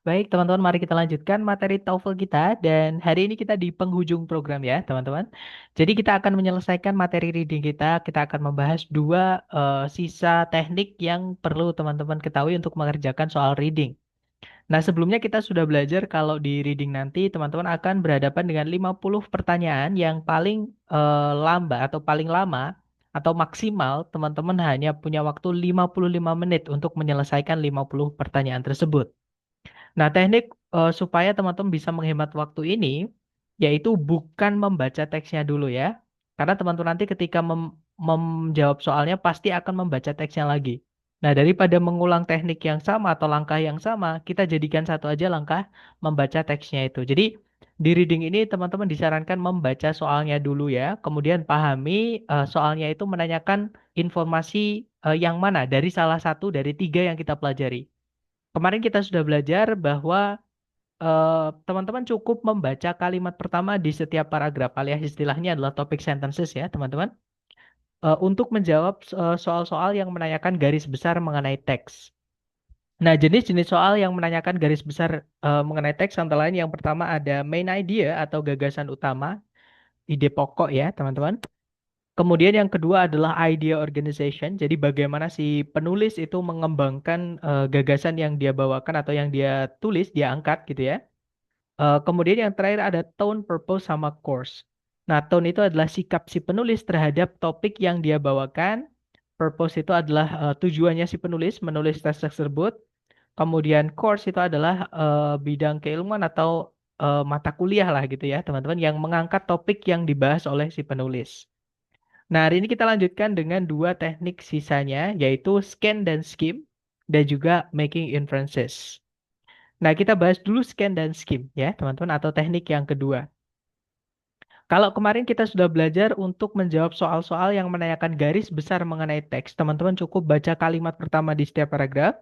Baik, teman-teman, mari kita lanjutkan materi TOEFL kita dan hari ini kita di penghujung program ya, teman-teman. Jadi kita akan menyelesaikan materi reading kita. Kita akan membahas dua sisa teknik yang perlu teman-teman ketahui untuk mengerjakan soal reading. Nah, sebelumnya kita sudah belajar kalau di reading nanti teman-teman akan berhadapan dengan 50 pertanyaan yang paling lambat atau paling lama atau maksimal teman-teman hanya punya waktu 55 menit untuk menyelesaikan 50 pertanyaan tersebut. Nah, teknik supaya teman-teman bisa menghemat waktu ini, yaitu bukan membaca teksnya dulu ya. Karena teman-teman nanti ketika menjawab soalnya pasti akan membaca teksnya lagi. Nah, daripada mengulang teknik yang sama atau langkah yang sama, kita jadikan satu aja langkah membaca teksnya itu. Jadi, di reading ini teman-teman disarankan membaca soalnya dulu ya, kemudian pahami soalnya itu menanyakan informasi yang mana dari salah satu dari tiga yang kita pelajari. Kemarin kita sudah belajar bahwa teman-teman cukup membaca kalimat pertama di setiap paragraf, alias istilahnya adalah topic sentences ya, teman-teman, untuk menjawab soal-soal yang menanyakan garis besar mengenai teks. Nah, jenis-jenis soal yang menanyakan garis besar mengenai teks antara lain yang pertama ada main idea atau gagasan utama, ide pokok ya, teman-teman. Kemudian yang kedua adalah idea organization. Jadi bagaimana si penulis itu mengembangkan gagasan yang dia bawakan atau yang dia tulis, dia angkat gitu ya. Kemudian yang terakhir ada tone, purpose, sama course. Nah, tone itu adalah sikap si penulis terhadap topik yang dia bawakan. Purpose itu adalah tujuannya si penulis menulis teks tersebut. Kemudian course itu adalah bidang keilmuan atau mata kuliah lah gitu ya, teman-teman, yang mengangkat topik yang dibahas oleh si penulis. Nah, hari ini kita lanjutkan dengan dua teknik sisanya, yaitu scan dan skim, dan juga making inferences. Nah, kita bahas dulu scan dan skim ya, teman-teman, atau teknik yang kedua. Kalau kemarin kita sudah belajar untuk menjawab soal-soal yang menanyakan garis besar mengenai teks, teman-teman cukup baca kalimat pertama di setiap paragraf.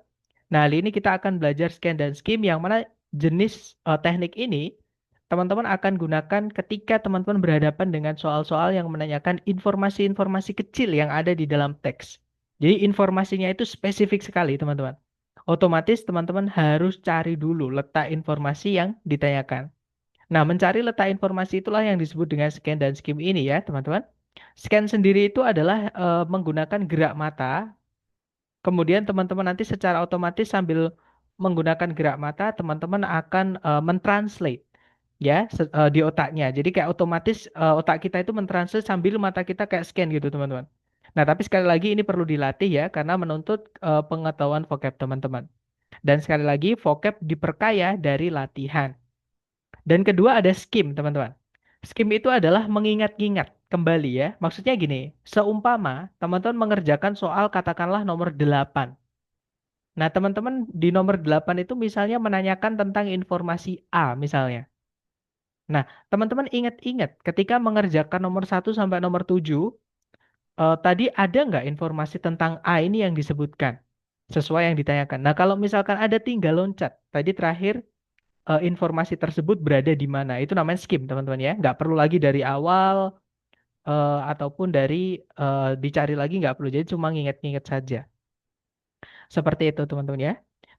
Nah, hari ini kita akan belajar scan dan skim yang mana jenis teknik ini teman-teman akan gunakan ketika teman-teman berhadapan dengan soal-soal yang menanyakan informasi-informasi kecil yang ada di dalam teks. Jadi informasinya itu spesifik sekali, teman-teman. Otomatis teman-teman harus cari dulu letak informasi yang ditanyakan. Nah, mencari letak informasi itulah yang disebut dengan scan dan skim ini ya, teman-teman. Scan sendiri itu adalah menggunakan gerak mata. Kemudian teman-teman nanti secara otomatis sambil menggunakan gerak mata, teman-teman akan mentranslate ya di otaknya. Jadi kayak otomatis otak kita itu mentranslate sambil mata kita kayak scan gitu, teman-teman. Nah, tapi sekali lagi ini perlu dilatih ya karena menuntut pengetahuan vocab teman-teman. Dan sekali lagi vocab diperkaya dari latihan. Dan kedua ada skim, teman-teman. Skim itu adalah mengingat-ingat kembali ya. Maksudnya gini, seumpama teman-teman mengerjakan soal katakanlah nomor 8. Nah, teman-teman di nomor 8 itu misalnya menanyakan tentang informasi A misalnya. Nah, teman-teman ingat-ingat ketika mengerjakan nomor 1 sampai nomor 7, tadi ada nggak informasi tentang A ini yang disebutkan sesuai yang ditanyakan. Nah, kalau misalkan ada tinggal loncat, tadi terakhir informasi tersebut berada di mana. Itu namanya skip, teman-teman ya. Nggak perlu lagi dari awal ataupun dari dicari lagi nggak perlu. Jadi cuma nginget-nginget saja. Seperti itu, teman-teman ya.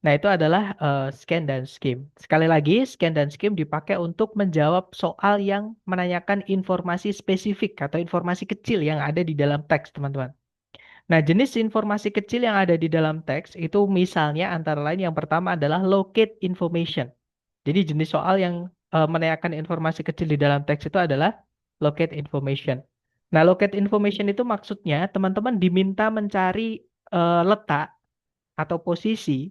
Nah, itu adalah scan dan skim. Sekali lagi, scan dan skim dipakai untuk menjawab soal yang menanyakan informasi spesifik atau informasi kecil yang ada di dalam teks, teman-teman. Nah, jenis informasi kecil yang ada di dalam teks itu misalnya antara lain yang pertama adalah locate information. Jadi jenis soal yang menanyakan informasi kecil di dalam teks itu adalah locate information. Nah, locate information itu maksudnya teman-teman diminta mencari letak atau posisi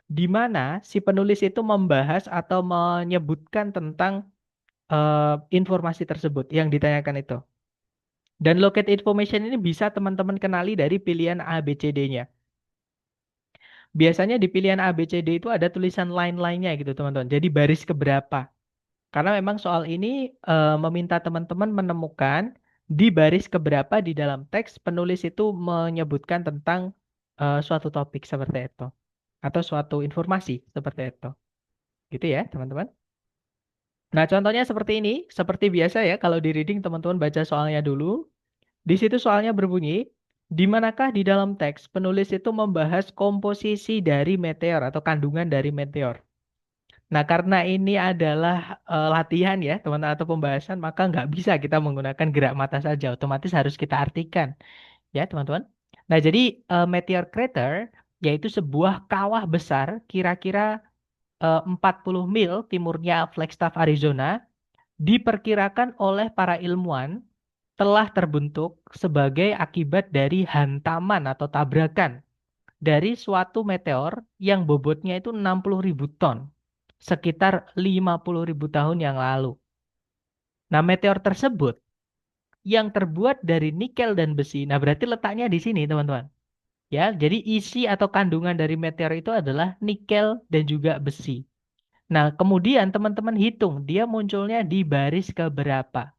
di mana si penulis itu membahas atau menyebutkan tentang informasi tersebut yang ditanyakan itu. Dan locate information ini bisa teman-teman kenali dari pilihan A, B, C, D-nya. Biasanya di pilihan A, B, C, D itu ada tulisan line-line-nya gitu, teman-teman. Jadi baris keberapa. Karena memang soal ini meminta teman-teman menemukan di baris keberapa di dalam teks penulis itu menyebutkan tentang suatu topik seperti itu atau suatu informasi seperti itu. Gitu ya, teman-teman. Nah, contohnya seperti ini, seperti biasa ya kalau di reading teman-teman baca soalnya dulu. Di situ soalnya berbunyi, di manakah di dalam teks penulis itu membahas komposisi dari meteor atau kandungan dari meteor. Nah, karena ini adalah latihan ya, teman-teman, atau pembahasan, maka nggak bisa kita menggunakan gerak mata saja. Otomatis harus kita artikan, ya, teman-teman. Nah, jadi meteor crater yaitu sebuah kawah besar, kira-kira 40 mil timurnya Flagstaff, Arizona, diperkirakan oleh para ilmuwan telah terbentuk sebagai akibat dari hantaman atau tabrakan dari suatu meteor yang bobotnya itu 60.000 ton, sekitar 50.000 tahun yang lalu. Nah, meteor tersebut yang terbuat dari nikel dan besi. Nah, berarti letaknya di sini, teman-teman. Ya, jadi isi atau kandungan dari meteor itu adalah nikel dan juga besi. Nah, kemudian teman-teman hitung dia munculnya di baris keberapa.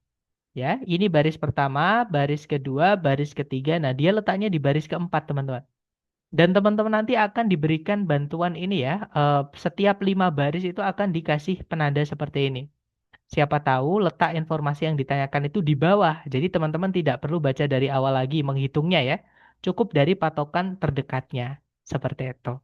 Ya, ini baris pertama, baris kedua, baris ketiga. Nah, dia letaknya di baris keempat, teman-teman. Dan teman-teman nanti akan diberikan bantuan ini ya. Setiap 5 baris itu akan dikasih penanda seperti ini. Siapa tahu letak informasi yang ditanyakan itu di bawah. Jadi teman-teman tidak perlu baca dari awal lagi menghitungnya ya. Cukup dari patokan terdekatnya. Seperti itu.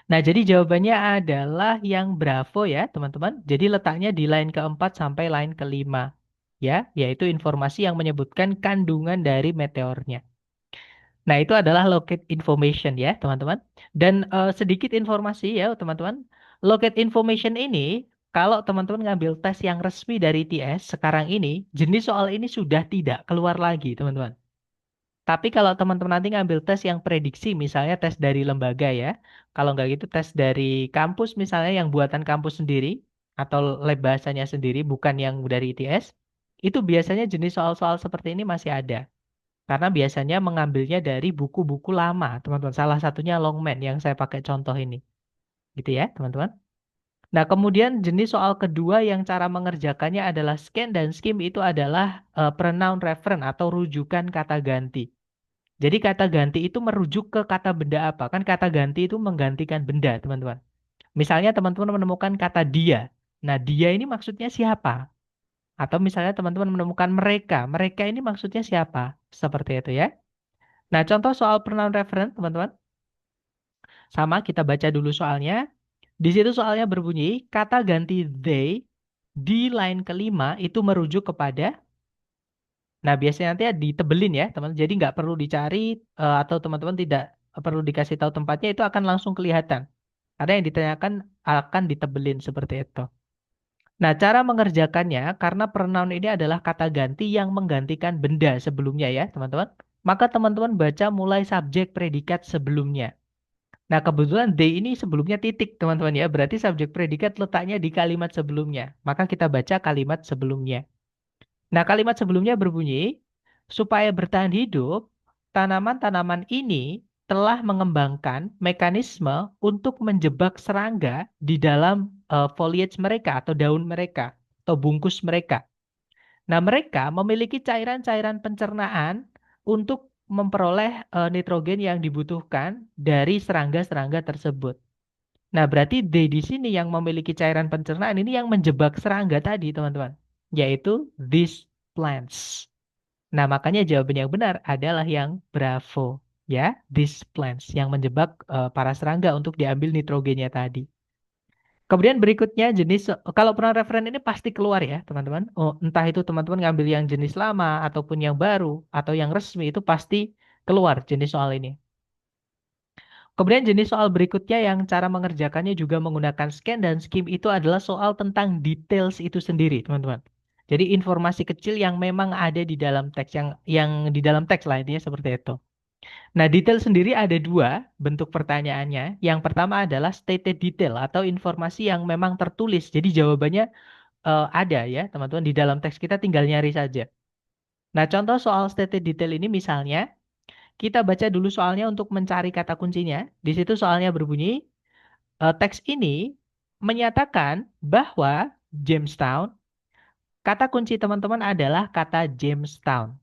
Nah, jadi jawabannya adalah yang Bravo ya, teman-teman. Jadi letaknya di line keempat sampai line kelima. Ya, yaitu informasi yang menyebutkan kandungan dari meteornya. Nah, itu adalah locate information ya, teman-teman. Dan sedikit informasi ya, teman-teman. Locate information ini, kalau teman-teman ngambil tes yang resmi dari ITS sekarang ini, jenis soal ini sudah tidak keluar lagi, teman-teman. Tapi kalau teman-teman nanti ngambil tes yang prediksi, misalnya tes dari lembaga ya, kalau nggak gitu tes dari kampus misalnya yang buatan kampus sendiri, atau lab bahasanya sendiri, bukan yang dari ITS, itu biasanya jenis soal-soal seperti ini masih ada. Karena biasanya mengambilnya dari buku-buku lama, teman-teman. Salah satunya Longman yang saya pakai contoh ini. Gitu ya, teman-teman. Nah, kemudian jenis soal kedua yang cara mengerjakannya adalah scan dan skim itu adalah pronoun reference atau rujukan kata ganti. Jadi kata ganti itu merujuk ke kata benda apa? Kan kata ganti itu menggantikan benda, teman-teman. Misalnya teman-teman menemukan kata dia. Nah, dia ini maksudnya siapa? Atau misalnya teman-teman menemukan mereka. Mereka ini maksudnya siapa? Seperti itu ya. Nah, contoh soal pronoun reference, teman-teman. Sama, kita baca dulu soalnya. Di situ soalnya berbunyi, kata ganti they di line kelima itu merujuk kepada, nah biasanya nanti ditebelin ya, teman. Jadi nggak perlu dicari atau teman-teman tidak perlu dikasih tahu tempatnya, itu akan langsung kelihatan. Ada yang ditanyakan akan ditebelin seperti itu. Nah, cara mengerjakannya, karena pronoun ini adalah kata ganti yang menggantikan benda sebelumnya ya, teman-teman. Maka teman-teman baca mulai subjek predikat sebelumnya. Nah, kebetulan they ini sebelumnya titik, teman-teman ya. Berarti subjek predikat letaknya di kalimat sebelumnya. Maka kita baca kalimat sebelumnya. Nah, kalimat sebelumnya berbunyi, supaya bertahan hidup, tanaman-tanaman ini telah mengembangkan mekanisme untuk menjebak serangga di dalam foliage mereka atau daun mereka atau bungkus mereka. Nah, mereka memiliki cairan-cairan pencernaan untuk memperoleh nitrogen yang dibutuhkan dari serangga-serangga tersebut. Nah, berarti D di sini yang memiliki cairan pencernaan ini yang menjebak serangga tadi, teman-teman, yaitu these plants. Nah, makanya jawaban yang benar adalah yang Bravo, ya, these plants yang menjebak para serangga untuk diambil nitrogennya tadi. Kemudian berikutnya jenis, kalau pernah referen ini pasti keluar ya teman-teman. Oh, entah itu teman-teman ngambil yang jenis lama ataupun yang baru atau yang resmi itu pasti keluar jenis soal ini. Kemudian jenis soal berikutnya yang cara mengerjakannya juga menggunakan scan dan skim itu adalah soal tentang details itu sendiri teman-teman. Jadi informasi kecil yang memang ada di dalam teks yang di dalam teks lah intinya seperti itu. Nah, detail sendiri ada dua bentuk pertanyaannya. Yang pertama adalah stated detail atau informasi yang memang tertulis. Jadi jawabannya ada ya, teman-teman. Di dalam teks kita tinggal nyari saja. Nah, contoh soal stated detail ini misalnya, kita baca dulu soalnya untuk mencari kata kuncinya. Di situ soalnya berbunyi, teks ini menyatakan bahwa Jamestown, kata kunci teman-teman adalah kata Jamestown.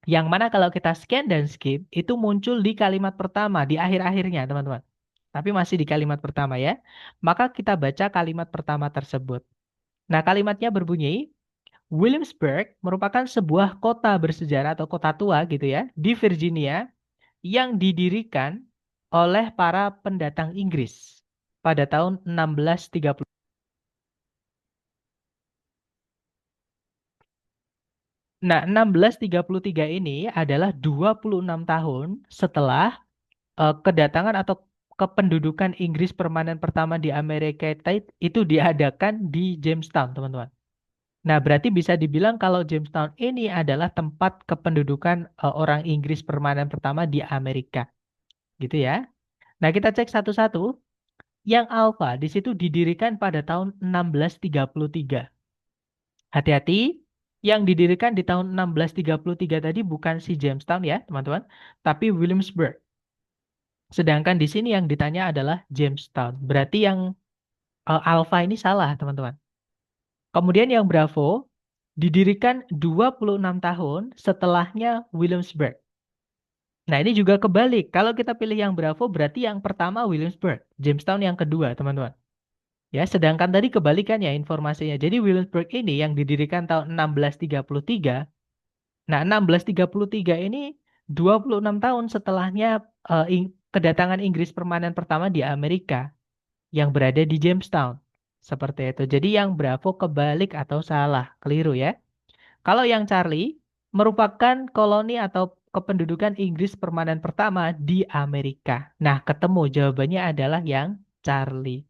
Yang mana kalau kita scan dan skip, itu muncul di kalimat pertama, di akhir-akhirnya, teman-teman. Tapi masih di kalimat pertama ya. Maka kita baca kalimat pertama tersebut. Nah, kalimatnya berbunyi, Williamsburg merupakan sebuah kota bersejarah atau kota tua gitu ya, di Virginia yang didirikan oleh para pendatang Inggris. pada tahun 1630. Nah, 1633 ini adalah 26 tahun setelah kedatangan atau kependudukan Inggris permanen pertama di Amerika itu diadakan di Jamestown, teman-teman. Nah, berarti bisa dibilang kalau Jamestown ini adalah tempat kependudukan orang Inggris permanen pertama di Amerika, gitu ya. Nah, kita cek satu-satu. Yang Alpha di situ didirikan pada tahun 1633. Hati-hati, yang didirikan di tahun 1633 tadi bukan si Jamestown ya, teman-teman, tapi Williamsburg. Sedangkan di sini yang ditanya adalah Jamestown. Berarti yang Alpha ini salah, teman-teman. Kemudian yang Bravo didirikan 26 tahun setelahnya Williamsburg. Nah, ini juga kebalik. Kalau kita pilih yang Bravo, berarti yang pertama Williamsburg. Jamestown yang kedua, teman-teman. Ya, sedangkan tadi kebalikannya informasinya. Jadi Williamsburg ini yang didirikan tahun 1633. Nah, 1633 ini 26 tahun setelahnya kedatangan Inggris permanen pertama di Amerika yang berada di Jamestown. Seperti itu. Jadi yang Bravo kebalik atau salah, keliru ya. Kalau yang Charlie merupakan koloni atau kependudukan Inggris permanen pertama di Amerika. Nah, ketemu jawabannya adalah yang Charlie.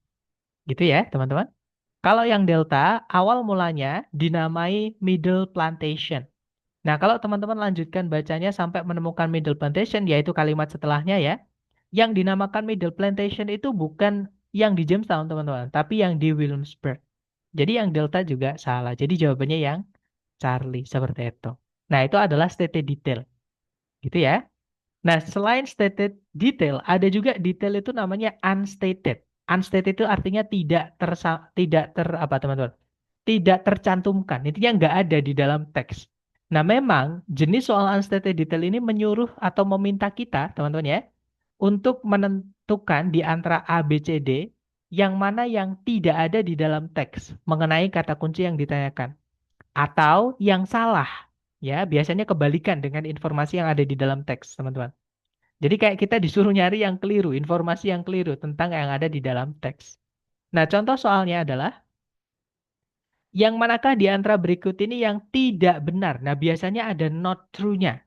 Gitu ya, teman-teman. Kalau yang Delta, awal mulanya dinamai Middle Plantation. Nah, kalau teman-teman lanjutkan bacanya sampai menemukan Middle Plantation, yaitu kalimat setelahnya ya, yang dinamakan Middle Plantation itu bukan yang di Jamestown, teman-teman, tapi yang di Williamsburg. Jadi yang Delta juga salah. Jadi jawabannya yang Charlie, seperti itu. Nah, itu adalah stated detail. Gitu ya. Nah, selain stated detail, ada juga detail itu namanya unstated. Unstated itu artinya tidak ter apa teman-teman? Tidak tercantumkan. Intinya nggak ada di dalam teks. Nah, memang jenis soal unstated detail ini menyuruh atau meminta kita, teman-teman ya, untuk menentukan di antara A, B, C, D, yang mana yang tidak ada di dalam teks mengenai kata kunci yang ditanyakan. Atau yang salah. Ya, biasanya kebalikan dengan informasi yang ada di dalam teks, teman-teman. Jadi kayak kita disuruh nyari yang keliru, informasi yang keliru tentang yang ada di dalam teks. Nah, contoh soalnya adalah yang manakah di antara berikut ini yang tidak benar? Nah, biasanya ada not true-nya.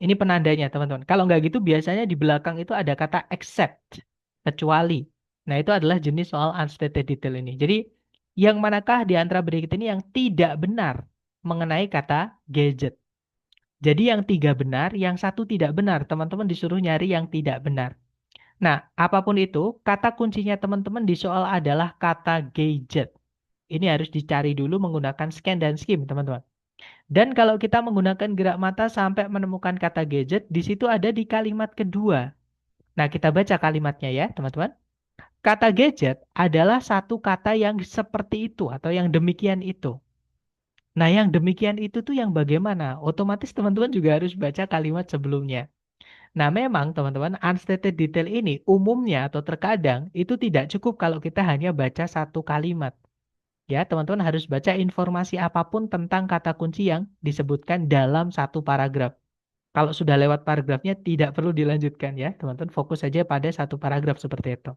Ini penandanya, teman-teman. Kalau nggak gitu, biasanya di belakang itu ada kata except, kecuali. Nah, itu adalah jenis soal unstated detail ini. Jadi, yang manakah di antara berikut ini yang tidak benar mengenai kata gadget? Jadi, yang tiga benar, yang satu tidak benar. Teman-teman disuruh nyari yang tidak benar. Nah, apapun itu, kata kuncinya teman-teman di soal adalah kata gadget. Ini harus dicari dulu menggunakan scan dan skim, teman-teman. Dan kalau kita menggunakan gerak mata sampai menemukan kata gadget, di situ ada di kalimat kedua. Nah, kita baca kalimatnya ya, teman-teman. Kata gadget adalah satu kata yang seperti itu atau yang demikian itu. Nah, yang demikian itu tuh yang bagaimana? Otomatis teman-teman juga harus baca kalimat sebelumnya. Nah, memang teman-teman, unstated detail ini umumnya atau terkadang itu tidak cukup kalau kita hanya baca satu kalimat. Ya, teman-teman harus baca informasi apapun tentang kata kunci yang disebutkan dalam satu paragraf. Kalau sudah lewat paragrafnya tidak perlu dilanjutkan ya, teman-teman fokus saja pada satu paragraf seperti itu.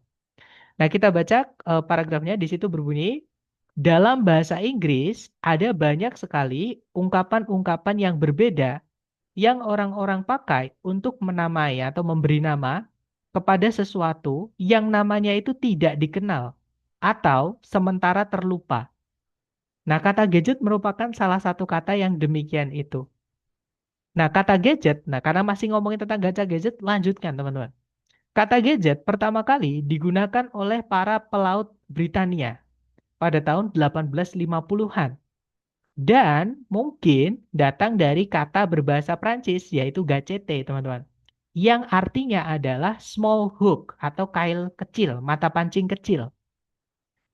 Nah, kita baca paragrafnya di situ berbunyi, dalam bahasa Inggris ada banyak sekali ungkapan-ungkapan yang berbeda yang orang-orang pakai untuk menamai atau memberi nama kepada sesuatu yang namanya itu tidak dikenal atau sementara terlupa. Nah, kata gadget merupakan salah satu kata yang demikian itu. Nah, kata gadget, nah karena masih ngomongin tentang gacha gadget, lanjutkan teman-teman. Kata gadget pertama kali digunakan oleh para pelaut Britania pada tahun 1850-an. Dan mungkin datang dari kata berbahasa Prancis, yaitu gacete, teman-teman. Yang artinya adalah small hook atau kail kecil, mata pancing kecil.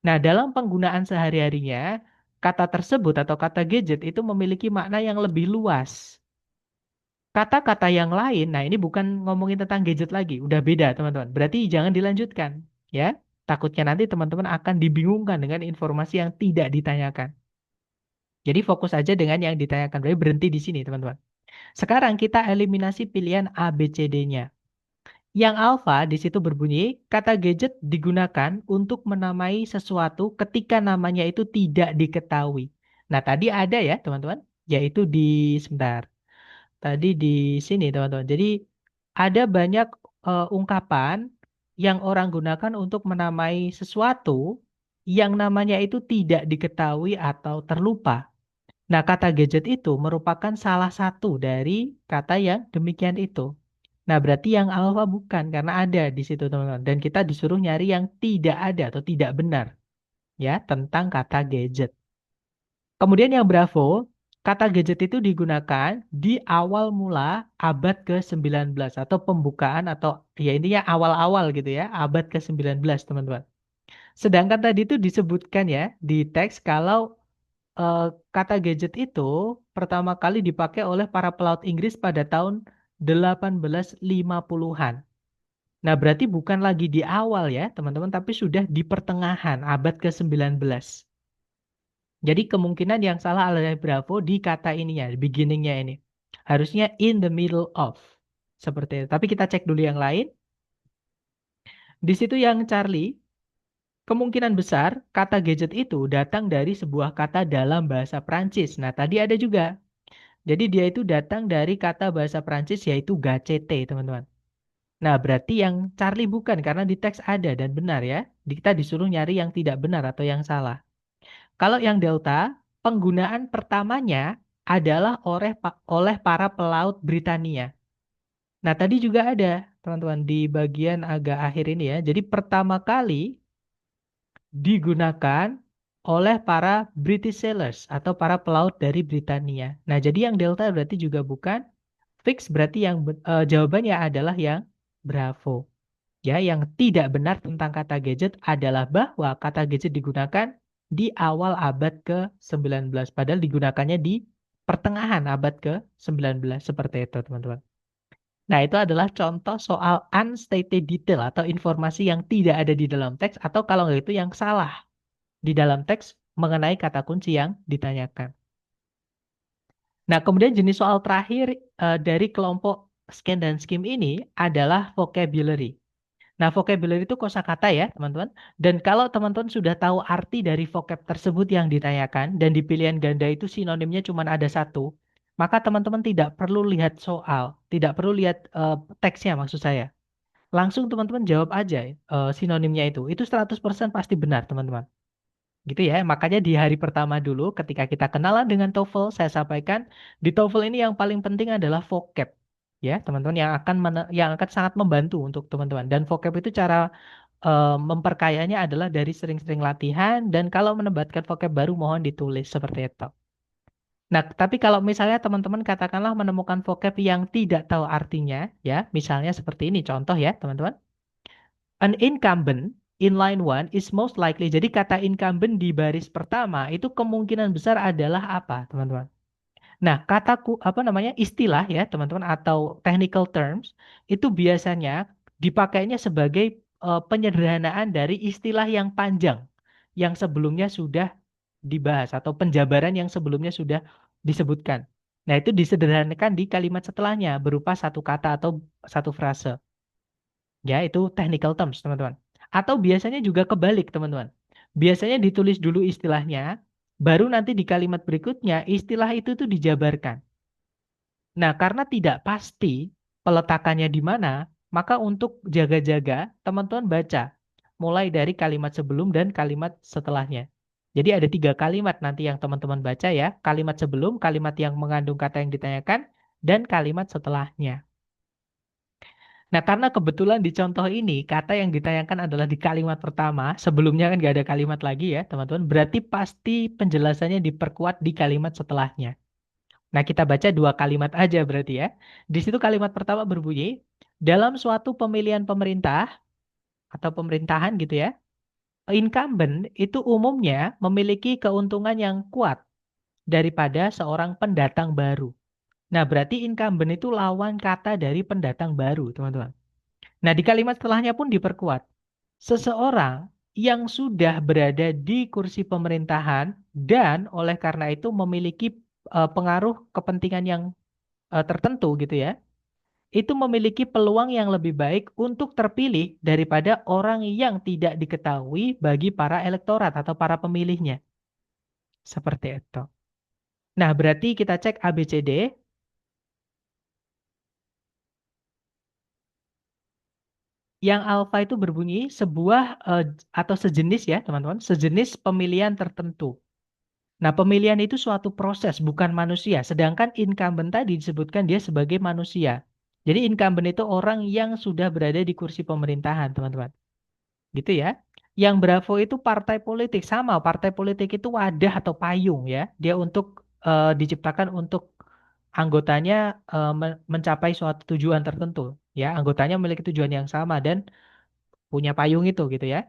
Nah, dalam penggunaan sehari-harinya, kata tersebut atau kata gadget itu memiliki makna yang lebih luas. Kata-kata yang lain, nah ini bukan ngomongin tentang gadget lagi, udah beda teman-teman. Berarti jangan dilanjutkan, ya. Takutnya nanti teman-teman akan dibingungkan dengan informasi yang tidak ditanyakan. Jadi fokus aja dengan yang ditanyakan. Berarti berhenti di sini teman-teman. Sekarang kita eliminasi pilihan A, B, C, D-nya. Yang alfa di situ berbunyi, kata gadget digunakan untuk menamai sesuatu ketika namanya itu tidak diketahui. Nah, tadi ada ya, teman-teman, yaitu sebentar. Tadi di sini, teman-teman. Jadi, ada banyak ungkapan yang orang gunakan untuk menamai sesuatu yang namanya itu tidak diketahui atau terlupa. Nah, kata gadget itu merupakan salah satu dari kata yang demikian itu. Nah, berarti yang alfa bukan karena ada di situ, teman-teman. Dan kita disuruh nyari yang tidak ada atau tidak benar ya tentang kata gadget. Kemudian yang bravo, kata gadget itu digunakan di awal mula abad ke-19 atau pembukaan atau ya intinya awal-awal gitu ya, abad ke-19, teman-teman. Sedangkan tadi itu disebutkan ya di teks kalau kata gadget itu pertama kali dipakai oleh para pelaut Inggris pada tahun 1850-an. Nah, berarti bukan lagi di awal ya, teman-teman, tapi sudah di pertengahan abad ke-19. Jadi kemungkinan yang salah adalah Bravo di kata ininya, di beginningnya ini. Harusnya in the middle of. Seperti itu. Tapi kita cek dulu yang lain. Di situ yang Charlie, kemungkinan besar kata gadget itu datang dari sebuah kata dalam bahasa Prancis. Nah, tadi ada juga. Jadi dia itu datang dari kata bahasa Prancis yaitu gacete, teman-teman. Nah, berarti yang Charlie bukan karena di teks ada dan benar ya. Kita disuruh nyari yang tidak benar atau yang salah. Kalau yang Delta, penggunaan pertamanya adalah oleh para pelaut Britania. Nah, tadi juga ada, teman-teman, di bagian agak akhir ini ya. Jadi pertama kali digunakan oleh para British sailors atau para pelaut dari Britania. Nah, jadi yang Delta berarti juga bukan. Fix berarti yang jawabannya adalah yang Bravo. Ya, yang tidak benar tentang kata gadget adalah bahwa kata gadget digunakan di awal abad ke-19. Padahal digunakannya di pertengahan abad ke-19. Seperti itu, teman-teman. Nah, itu adalah contoh soal unstated detail atau informasi yang tidak ada di dalam teks atau kalau nggak itu yang salah di dalam teks mengenai kata kunci yang ditanyakan. Nah, kemudian jenis soal terakhir dari kelompok scan dan skim ini adalah vocabulary. Nah, vocabulary itu kosakata ya, teman-teman. Dan kalau teman-teman sudah tahu arti dari vocab tersebut yang ditanyakan dan di pilihan ganda itu sinonimnya cuma ada satu, maka teman-teman tidak perlu lihat soal, tidak perlu lihat teksnya maksud saya. Langsung teman-teman jawab aja sinonimnya itu. Itu 100% pasti benar, teman-teman. Gitu ya. Makanya di hari pertama dulu ketika kita kenalan dengan TOEFL, saya sampaikan di TOEFL ini yang paling penting adalah vocab. Ya, teman-teman yang akan yang akan sangat membantu untuk teman-teman. Dan vocab itu cara memperkayanya adalah dari sering-sering latihan dan kalau menebatkan vocab baru mohon ditulis seperti itu. Nah, tapi kalau misalnya teman-teman katakanlah menemukan vocab yang tidak tahu artinya, ya, misalnya seperti ini contoh ya, teman-teman. An incumbent in line one is most likely. Jadi kata incumbent di baris pertama itu kemungkinan besar adalah apa, teman-teman? Nah, apa namanya istilah ya, teman-teman atau technical terms itu biasanya dipakainya sebagai penyederhanaan dari istilah yang panjang yang sebelumnya sudah dibahas atau penjabaran yang sebelumnya sudah disebutkan. Nah, itu disederhanakan di kalimat setelahnya berupa satu kata atau satu frase. Ya, itu technical terms, teman-teman. Atau biasanya juga kebalik, teman-teman. Biasanya ditulis dulu istilahnya, baru nanti di kalimat berikutnya istilah itu tuh dijabarkan. Nah, karena tidak pasti peletakannya di mana, maka untuk jaga-jaga, teman-teman baca mulai dari kalimat sebelum dan kalimat setelahnya. Jadi ada 3 kalimat nanti yang teman-teman baca ya. Kalimat sebelum, kalimat yang mengandung kata yang ditanyakan, dan kalimat setelahnya. Nah, karena kebetulan di contoh ini, kata yang ditanyakan adalah di kalimat pertama, sebelumnya kan nggak ada kalimat lagi ya, teman-teman. Berarti pasti penjelasannya diperkuat di kalimat setelahnya. Nah, kita baca 2 kalimat aja berarti ya. Di situ kalimat pertama berbunyi, dalam suatu pemilihan pemerintah atau pemerintahan gitu ya, incumbent itu umumnya memiliki keuntungan yang kuat daripada seorang pendatang baru. Nah, berarti incumbent itu lawan kata dari pendatang baru, teman-teman. Nah, di kalimat setelahnya pun diperkuat. Seseorang yang sudah berada di kursi pemerintahan dan oleh karena itu memiliki pengaruh kepentingan yang tertentu gitu ya. itu memiliki peluang yang lebih baik untuk terpilih daripada orang yang tidak diketahui bagi para elektorat atau para pemilihnya. Seperti itu. Nah, berarti kita cek ABCD. Yang alfa itu berbunyi sebuah atau sejenis ya, teman-teman, sejenis pemilihan tertentu. Nah, pemilihan itu suatu proses, bukan manusia. Sedangkan incumbent tadi disebutkan dia sebagai manusia. Jadi incumbent itu orang yang sudah berada di kursi pemerintahan, teman-teman. Gitu ya. Yang Bravo itu partai politik. Sama, partai politik itu wadah atau payung ya. Dia untuk diciptakan untuk anggotanya mencapai suatu tujuan tertentu. Ya, anggotanya memiliki tujuan yang sama dan punya payung itu gitu ya.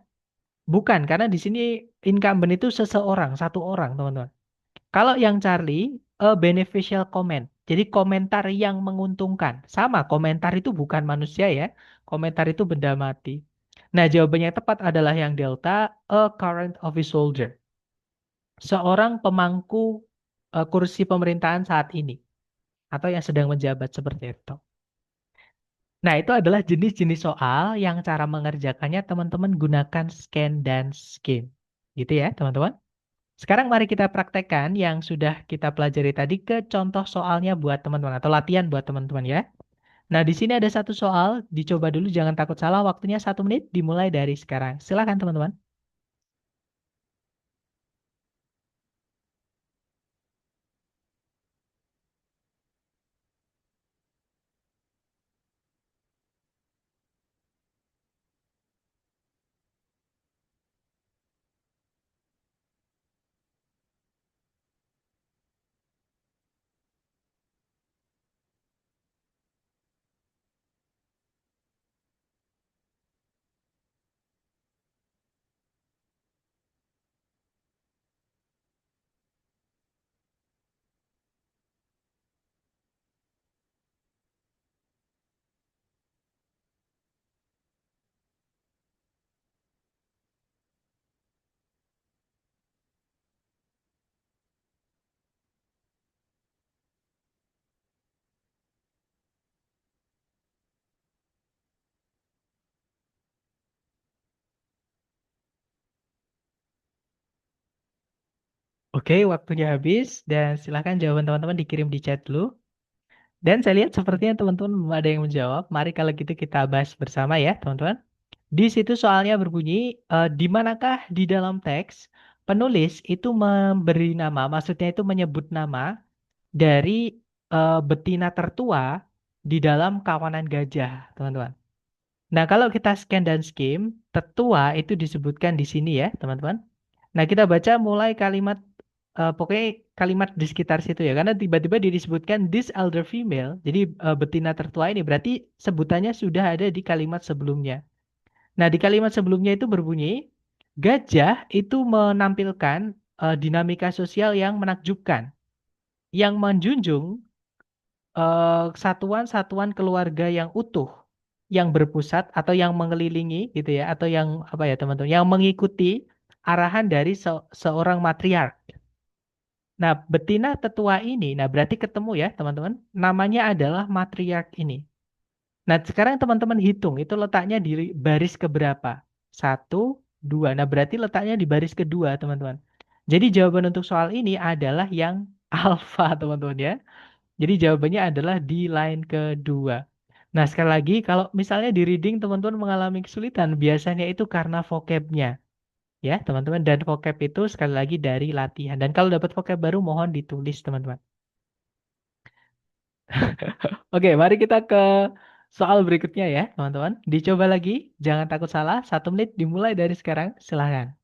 Bukan, karena di sini incumbent itu seseorang, satu orang, teman-teman. Kalau yang Charlie, a beneficial comment. Jadi komentar yang menguntungkan. Sama, komentar itu bukan manusia ya. Komentar itu benda mati. Nah, jawabannya yang tepat adalah yang Delta, a current office holder. Seorang pemangku kursi pemerintahan saat ini. Atau yang sedang menjabat seperti itu. Nah, itu adalah jenis-jenis soal yang cara mengerjakannya teman-teman gunakan scan dan scheme. Gitu ya, teman-teman. Sekarang mari kita praktekkan yang sudah kita pelajari tadi ke contoh soalnya buat teman-teman atau latihan buat teman-teman ya. Nah, di sini ada satu soal, dicoba dulu jangan takut salah, waktunya 1 menit dimulai dari sekarang. Silakan teman-teman. Oke, waktunya habis dan silakan jawaban teman-teman dikirim di chat dulu. Dan saya lihat sepertinya teman-teman belum ada yang menjawab. Mari kalau gitu kita bahas bersama ya, teman-teman. Di situ soalnya berbunyi, di manakah di dalam teks penulis itu memberi nama, maksudnya itu menyebut nama dari betina tertua di dalam kawanan gajah, teman-teman. Nah, kalau kita scan dan skim, tertua itu disebutkan di sini ya, teman-teman. Nah, kita baca mulai kalimat, pokoknya kalimat di sekitar situ ya, karena tiba-tiba disebutkan this elder female, jadi betina tertua ini berarti sebutannya sudah ada di kalimat sebelumnya. Nah, di kalimat sebelumnya itu berbunyi, gajah itu menampilkan dinamika sosial yang menakjubkan, yang menjunjung satuan-satuan keluarga yang utuh, yang berpusat atau yang mengelilingi gitu ya, atau yang apa ya teman-teman, yang mengikuti arahan dari seorang matriark. Nah, betina tetua ini, nah berarti ketemu ya teman-teman, namanya adalah matriark ini. Nah, sekarang teman-teman hitung, itu letaknya di baris keberapa? Satu, dua. Nah, berarti letaknya di baris kedua, teman-teman. Jadi jawaban untuk soal ini adalah yang alfa, teman-teman ya. Jadi jawabannya adalah di line kedua. Nah, sekali lagi, kalau misalnya di reading teman-teman mengalami kesulitan, biasanya itu karena vocabnya. Ya, teman-teman. Dan vocab itu sekali lagi dari latihan. Dan kalau dapat vocab baru, mohon ditulis, teman-teman. Oke, mari kita ke soal berikutnya ya, teman-teman. Dicoba lagi, jangan takut salah. 1 menit dimulai dari sekarang. Silahkan.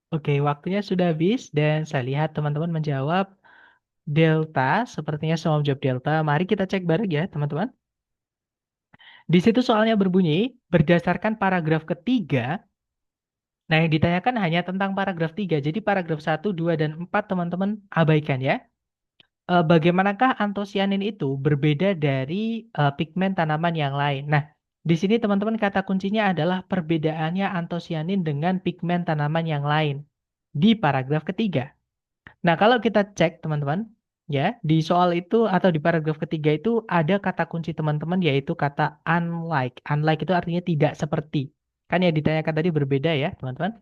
Oke, waktunya sudah habis dan saya lihat teman-teman menjawab delta. Sepertinya semua menjawab delta. Mari kita cek bareng ya, teman-teman. Di situ soalnya berbunyi, berdasarkan paragraf ketiga, nah yang ditanyakan hanya tentang paragraf 3. Jadi paragraf 1, 2, dan 4 teman-teman abaikan ya. Bagaimanakah antosianin itu berbeda dari pigmen tanaman yang lain? Nah, di sini teman-teman kata kuncinya adalah perbedaannya antosianin dengan pigmen tanaman yang lain di paragraf ketiga. Nah, kalau kita cek teman-teman, ya di soal itu atau di paragraf ketiga itu ada kata kunci teman-teman yaitu kata unlike. Unlike itu artinya tidak seperti. Kan yang ditanyakan tadi berbeda ya, teman-teman.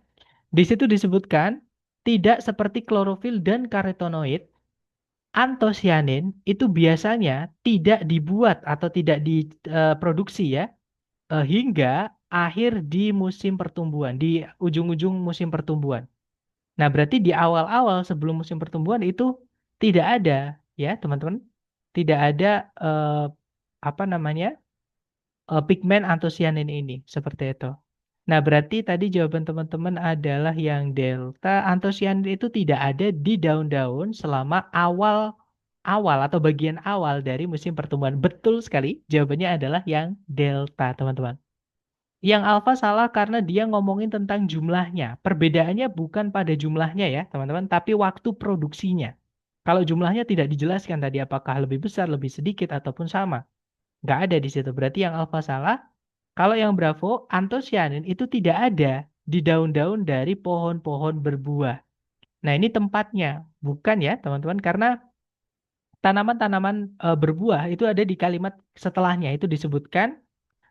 Di situ disebutkan tidak seperti klorofil dan karotenoid, antosianin itu biasanya tidak dibuat atau tidak diproduksi ya hingga akhir di musim pertumbuhan, di ujung-ujung musim pertumbuhan. Nah, berarti di awal-awal sebelum musim pertumbuhan itu tidak ada ya, teman-teman. Tidak ada eh, apa namanya? Pigmen antosianin ini seperti itu. Nah, berarti tadi jawaban teman-teman adalah yang delta. Antosianin itu tidak ada di daun-daun selama awal atau bagian awal dari musim pertumbuhan. Betul sekali. Jawabannya adalah yang delta, teman-teman. Yang alfa salah karena dia ngomongin tentang jumlahnya. Perbedaannya bukan pada jumlahnya ya, teman-teman, tapi waktu produksinya. Kalau jumlahnya tidak dijelaskan tadi apakah lebih besar, lebih sedikit, ataupun sama. Nggak ada di situ. Berarti yang alfa salah. Kalau yang bravo, antosianin itu tidak ada di daun-daun dari pohon-pohon berbuah. Nah, ini tempatnya. Bukan ya, teman-teman, karena tanaman-tanaman berbuah itu ada di kalimat setelahnya. Itu disebutkan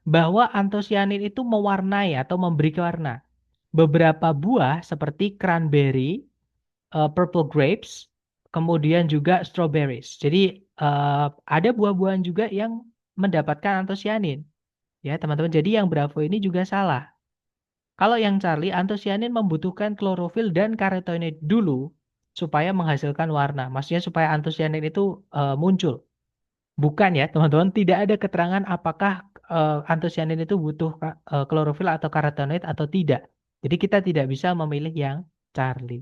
bahwa antosianin itu mewarnai atau memberi warna. Beberapa buah seperti cranberry, purple grapes, kemudian juga strawberries. Jadi ada buah-buahan juga yang mendapatkan antosianin. Ya, teman-teman. Jadi yang Bravo ini juga salah. Kalau yang Charlie, antosianin membutuhkan klorofil dan karotenoid dulu supaya menghasilkan warna. Maksudnya supaya antosianin itu muncul. Bukan ya, teman-teman. Tidak ada keterangan apakah antosianin itu butuh klorofil atau karotenoid atau tidak. Jadi kita tidak bisa memilih yang Charlie.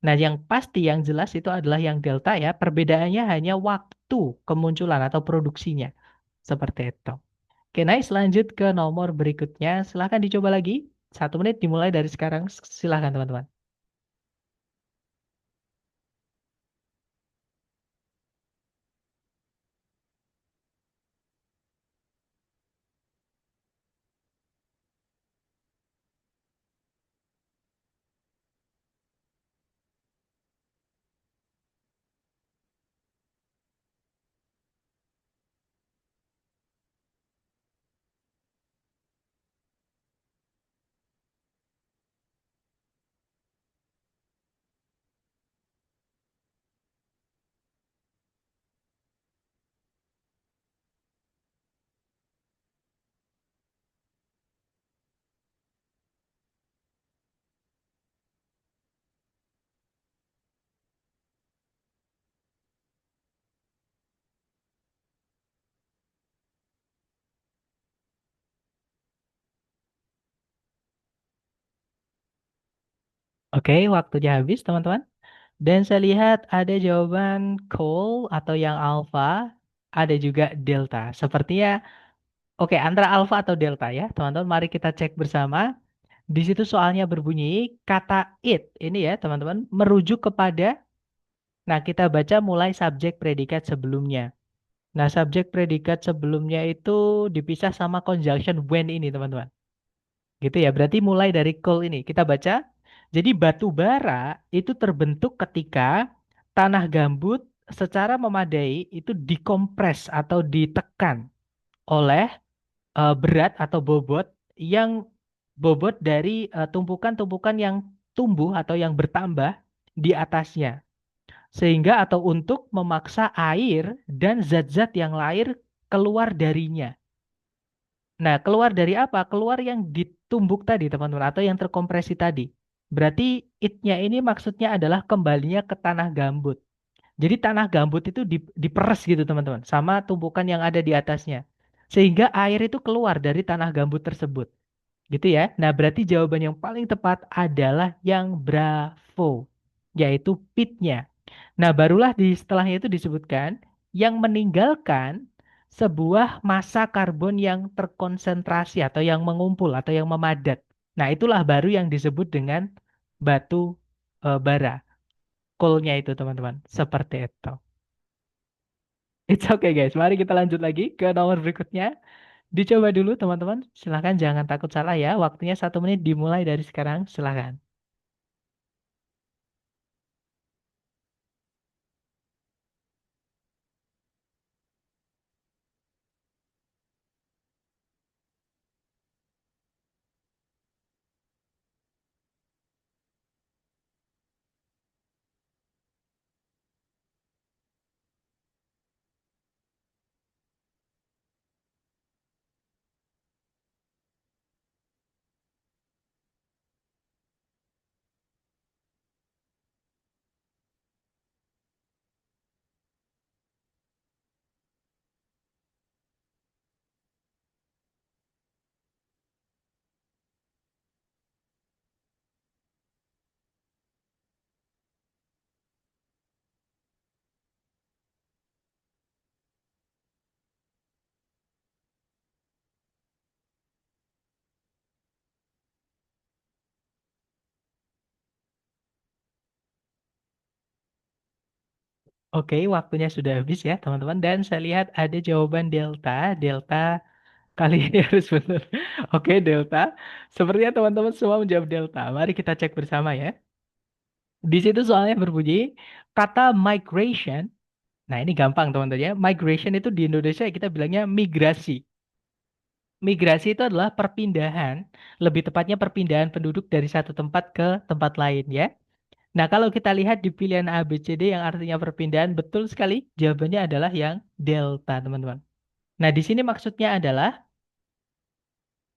Nah, yang pasti yang jelas itu adalah yang delta ya. Perbedaannya hanya waktu kemunculan atau produksinya. Seperti itu. Oke, nice. Lanjut ke nomor berikutnya. Silahkan dicoba lagi. 1 menit dimulai dari sekarang. Silahkan, teman-teman. Oke, waktunya habis, teman-teman. Dan saya lihat ada jawaban coal atau yang alpha, ada juga delta. Sepertinya, oke, antara alpha atau delta ya, teman-teman. Mari kita cek bersama. Di situ soalnya berbunyi kata it ini ya, teman-teman, merujuk kepada. Nah, kita baca mulai subjek predikat sebelumnya. Nah, subjek predikat sebelumnya itu dipisah sama conjunction when ini, teman-teman. Gitu ya, berarti mulai dari coal ini. Kita baca. Jadi batu bara itu terbentuk ketika tanah gambut secara memadai itu dikompres atau ditekan oleh berat atau bobot dari tumpukan-tumpukan yang tumbuh atau yang bertambah di atasnya. Sehingga atau untuk memaksa air dan zat-zat yang lain keluar darinya. Nah, keluar dari apa? Keluar yang ditumbuk tadi, teman-teman, atau yang terkompresi tadi. Berarti it-nya ini maksudnya adalah kembalinya ke tanah gambut. Jadi tanah gambut itu diperes gitu, teman-teman, sama tumpukan yang ada di atasnya. Sehingga air itu keluar dari tanah gambut tersebut. Gitu ya. Nah, berarti jawaban yang paling tepat adalah yang Bravo, yaitu pitnya. Nah, barulah di setelahnya itu disebutkan yang meninggalkan sebuah massa karbon yang terkonsentrasi atau yang mengumpul atau yang memadat. Nah, itulah baru yang disebut dengan batu bara. Coalnya itu, teman-teman. Seperti itu. It's okay, guys. Mari kita lanjut lagi ke nomor berikutnya. Dicoba dulu, teman-teman. Silahkan jangan takut salah ya. Waktunya 1 menit dimulai dari sekarang. Silahkan. Oke, waktunya sudah habis ya, teman-teman. Dan saya lihat ada jawaban delta. Delta kali ini harus benar. Oke, delta. Sepertinya teman-teman semua menjawab delta. Mari kita cek bersama ya. Di situ soalnya berbunyi kata migration. Nah, ini gampang teman-teman ya. Migration itu di Indonesia kita bilangnya migrasi. Migrasi itu adalah perpindahan, lebih tepatnya perpindahan penduduk dari satu tempat ke tempat lain ya. Nah, kalau kita lihat di pilihan A, B, C, D yang artinya perpindahan, betul sekali jawabannya adalah yang delta, teman-teman. Nah, di sini maksudnya adalah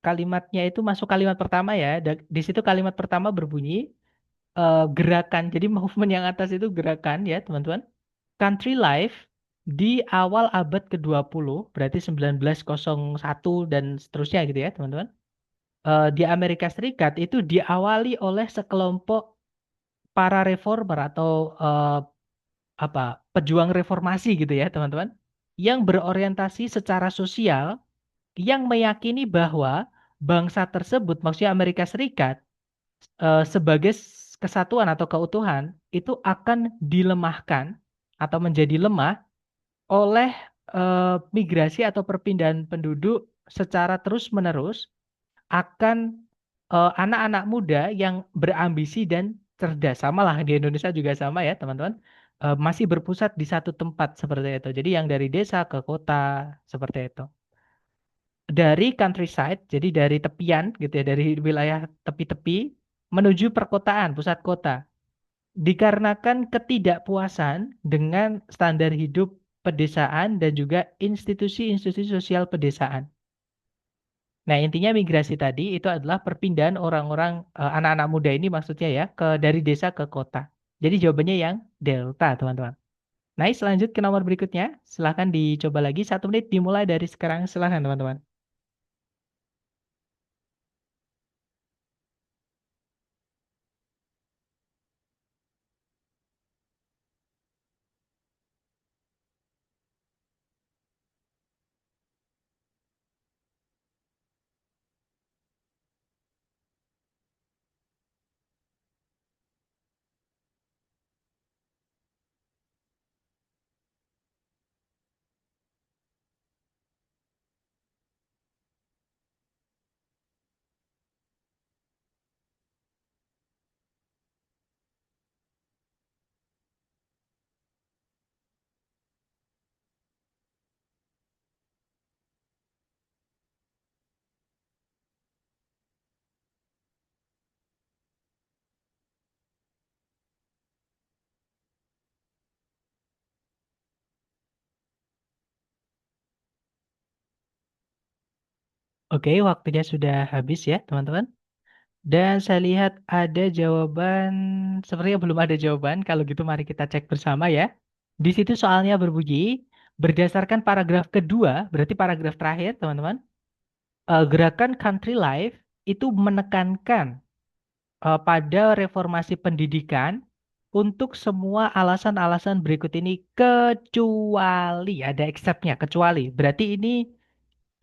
kalimatnya itu masuk kalimat pertama ya. Di situ kalimat pertama berbunyi gerakan. Jadi movement yang atas itu gerakan ya, teman-teman. Country life di awal abad ke-20, berarti 1901 dan seterusnya gitu ya, teman-teman. Di Amerika Serikat itu diawali oleh sekelompok para reformer atau apa pejuang reformasi gitu ya, teman-teman, yang berorientasi secara sosial, yang meyakini bahwa bangsa tersebut, maksudnya Amerika Serikat, sebagai kesatuan atau keutuhan itu akan dilemahkan atau menjadi lemah oleh migrasi atau perpindahan penduduk secara terus-menerus akan anak-anak muda yang berambisi dan cerdas. Sama lah di Indonesia juga sama ya, teman-teman. Masih berpusat di satu tempat seperti itu. Jadi yang dari desa ke kota seperti itu. Dari countryside, jadi dari tepian gitu ya, dari wilayah tepi-tepi menuju perkotaan, pusat kota. Dikarenakan ketidakpuasan dengan standar hidup pedesaan dan juga institusi-institusi sosial pedesaan. Nah, intinya migrasi tadi itu adalah perpindahan orang-orang anak-anak muda ini maksudnya ya ke dari desa ke kota. Jadi jawabannya yang delta, teman-teman. Nice, lanjut ke nomor berikutnya. Silahkan dicoba lagi. 1 menit dimulai dari sekarang. Silahkan, teman-teman. Oke, waktunya sudah habis ya, teman-teman. Dan saya lihat ada jawaban, sepertinya belum ada jawaban. Kalau gitu mari kita cek bersama ya. Di situ soalnya berbunyi, berdasarkan paragraf kedua, berarti paragraf terakhir, teman-teman. Gerakan Country Life itu menekankan pada reformasi pendidikan untuk semua alasan-alasan berikut ini kecuali ada exceptnya, kecuali berarti ini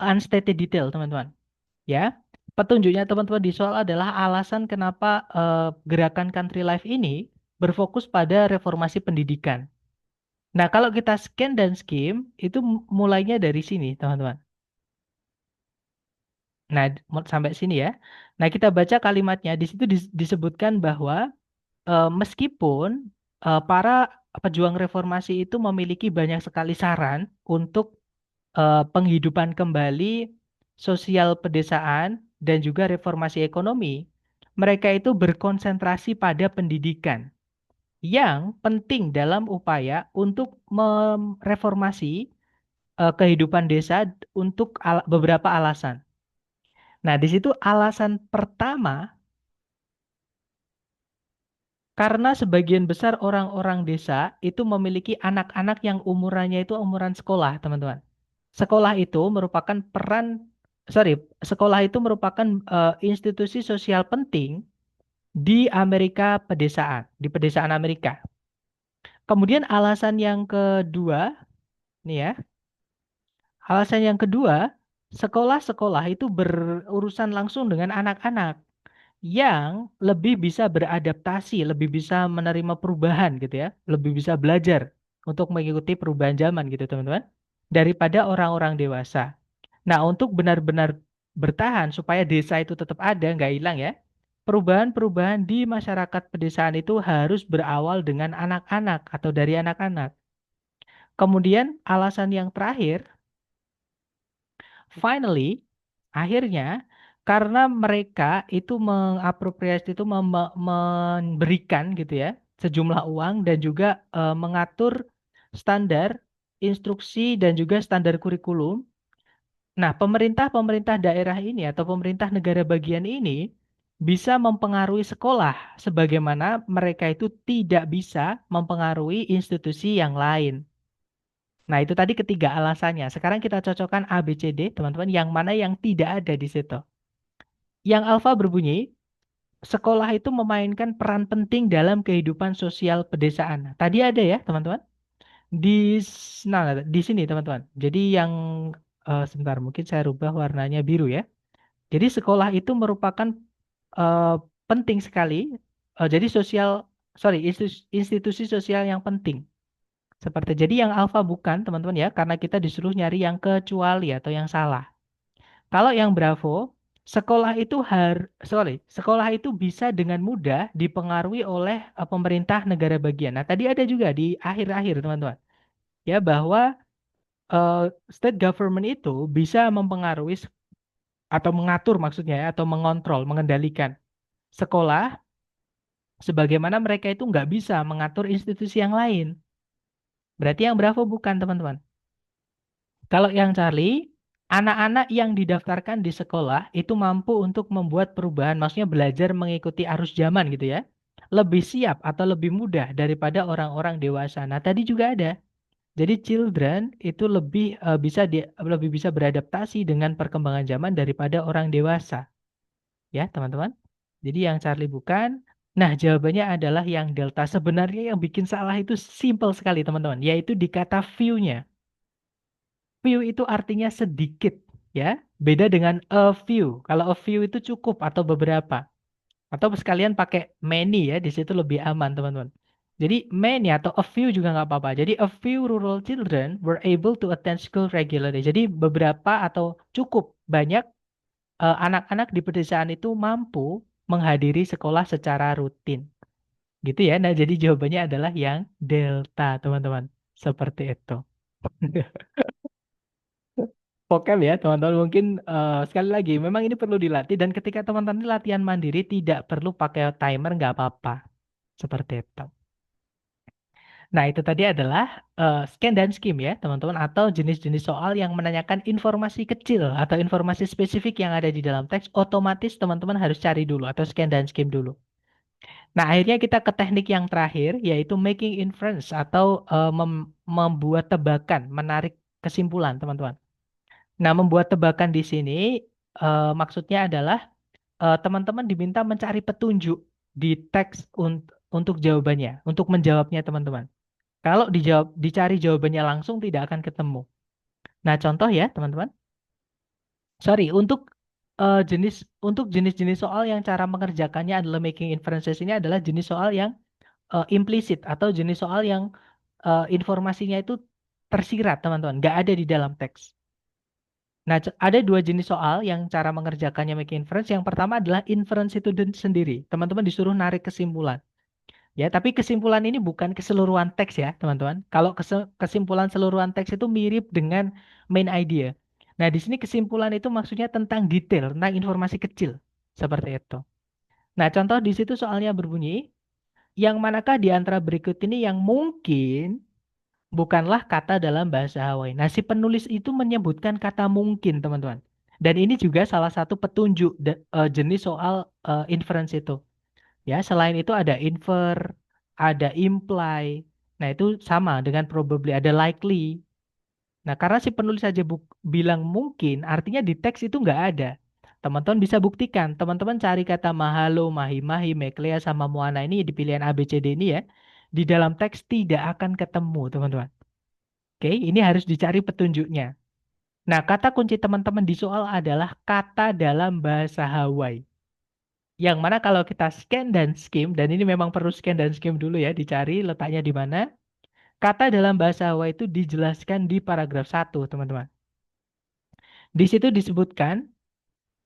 unstated detail teman-teman ya. Petunjuknya teman-teman di soal adalah alasan kenapa gerakan Country Life ini berfokus pada reformasi pendidikan. Nah, kalau kita scan dan skim itu mulainya dari sini teman-teman. Nah, sampai sini ya. Nah, kita baca kalimatnya di situ disebutkan bahwa meskipun para pejuang reformasi itu memiliki banyak sekali saran untuk penghidupan kembali sosial pedesaan dan juga reformasi ekonomi, mereka itu berkonsentrasi pada pendidikan yang penting dalam upaya untuk mereformasi kehidupan desa untuk beberapa alasan. Nah, di situ alasan pertama karena sebagian besar orang-orang desa itu memiliki anak-anak yang umurannya itu umuran sekolah, teman-teman. Sekolah itu merupakan sorry, sekolah itu merupakan institusi sosial penting di Amerika pedesaan, di pedesaan Amerika. Kemudian alasan yang kedua, nih ya, alasan yang kedua, sekolah-sekolah itu berurusan langsung dengan anak-anak yang lebih bisa beradaptasi, lebih bisa menerima perubahan gitu ya, lebih bisa belajar untuk mengikuti perubahan zaman gitu teman-teman, daripada orang-orang dewasa. Nah, untuk benar-benar bertahan supaya desa itu tetap ada, nggak hilang ya, perubahan-perubahan di masyarakat pedesaan itu harus berawal dengan anak-anak atau dari anak-anak. Kemudian alasan yang terakhir, finally, akhirnya, karena mereka itu mengapropriasi itu memberikan gitu ya sejumlah uang dan juga mengatur standar instruksi dan juga standar kurikulum. Nah, pemerintah-pemerintah daerah ini atau pemerintah negara bagian ini bisa mempengaruhi sekolah sebagaimana mereka itu tidak bisa mempengaruhi institusi yang lain. Nah, itu tadi ketiga alasannya. Sekarang kita cocokkan A, B, C, D, teman-teman, yang mana yang tidak ada di situ. Yang alfa berbunyi, sekolah itu memainkan peran penting dalam kehidupan sosial pedesaan. Nah, tadi ada ya, teman-teman. Di nah, di sini, teman-teman. Jadi yang sebentar, mungkin saya rubah warnanya biru ya. Jadi sekolah itu merupakan eh, penting sekali. Jadi institusi sosial yang penting. Seperti jadi yang alfa bukan, teman-teman ya, karena kita disuruh nyari yang kecuali atau yang salah. Kalau yang Bravo, sekolah itu bisa dengan mudah dipengaruhi oleh pemerintah negara bagian. Nah, tadi ada juga di akhir-akhir, teman-teman, ya bahwa eh, state government itu bisa mempengaruhi atau mengatur maksudnya ya, atau mengontrol, mengendalikan sekolah sebagaimana mereka itu nggak bisa mengatur institusi yang lain. Berarti yang Bravo bukan, teman-teman. Kalau yang Charlie, anak-anak yang didaftarkan di sekolah itu mampu untuk membuat perubahan, maksudnya belajar mengikuti arus zaman gitu ya. Lebih siap atau lebih mudah daripada orang-orang dewasa. Nah, tadi juga ada. Jadi children itu lebih bisa beradaptasi dengan perkembangan zaman daripada orang dewasa, ya, teman-teman. Jadi yang Charlie bukan. Nah, jawabannya adalah yang delta. Sebenarnya yang bikin salah itu simple sekali, teman-teman, yaitu di kata few-nya. Few itu artinya sedikit, ya. Beda dengan a few. Kalau a few itu cukup atau beberapa. Atau sekalian pakai many ya, di situ lebih aman, teman-teman. Jadi many atau a few juga nggak apa-apa. Jadi a few rural children were able to attend school regularly. Jadi beberapa atau cukup banyak anak-anak di pedesaan itu mampu menghadiri sekolah secara rutin. Gitu ya. Nah, jadi jawabannya adalah yang delta, teman-teman. Seperti itu. Vocab ya teman-teman mungkin sekali lagi memang ini perlu dilatih dan ketika teman-teman latihan mandiri tidak perlu pakai timer nggak apa-apa seperti itu. Nah itu tadi adalah scan dan skim ya teman-teman atau jenis-jenis soal yang menanyakan informasi kecil atau informasi spesifik yang ada di dalam teks otomatis teman-teman harus cari dulu atau scan dan skim dulu. Nah akhirnya kita ke teknik yang terakhir yaitu making inference atau membuat tebakan menarik kesimpulan teman-teman. Nah, membuat tebakan di sini maksudnya adalah teman-teman diminta mencari petunjuk di teks untuk jawabannya, untuk menjawabnya teman-teman. Kalau dicari jawabannya langsung tidak akan ketemu. Nah, contoh ya, teman-teman. Sorry, untuk jenis-jenis soal yang cara mengerjakannya adalah making inferences ini adalah jenis soal yang implisit atau jenis soal yang informasinya itu tersirat, teman-teman, nggak ada di dalam teks. Nah, ada dua jenis soal yang cara mengerjakannya making inference. Yang pertama adalah inference itu sendiri. Teman-teman disuruh narik kesimpulan. Ya, tapi kesimpulan ini bukan keseluruhan teks ya, teman-teman. Kalau kesimpulan seluruhan teks itu mirip dengan main idea. Nah, di sini kesimpulan itu maksudnya tentang detail, tentang informasi kecil. Seperti itu. Nah, contoh di situ soalnya berbunyi, yang manakah di antara berikut ini yang mungkin bukanlah kata dalam bahasa Hawaii. Nah, si penulis itu menyebutkan kata mungkin, teman-teman. Dan ini juga salah satu petunjuk jenis soal inference itu. Ya, selain itu ada infer, ada imply. Nah, itu sama dengan probably, ada likely. Nah, karena si penulis saja bilang mungkin, artinya di teks itu nggak ada. Teman-teman bisa buktikan. Teman-teman cari kata mahalo, mahi-mahi, meklea, sama moana ini di pilihan A, B, C, D ini ya. Di dalam teks tidak akan ketemu, teman-teman. Oke, ini harus dicari petunjuknya. Nah, kata kunci teman-teman di soal adalah kata dalam bahasa Hawaii. Yang mana kalau kita scan dan skim, dan ini memang perlu scan dan skim dulu ya, dicari letaknya di mana. Kata dalam bahasa Hawaii itu dijelaskan di paragraf 1, teman-teman. Di situ disebutkan,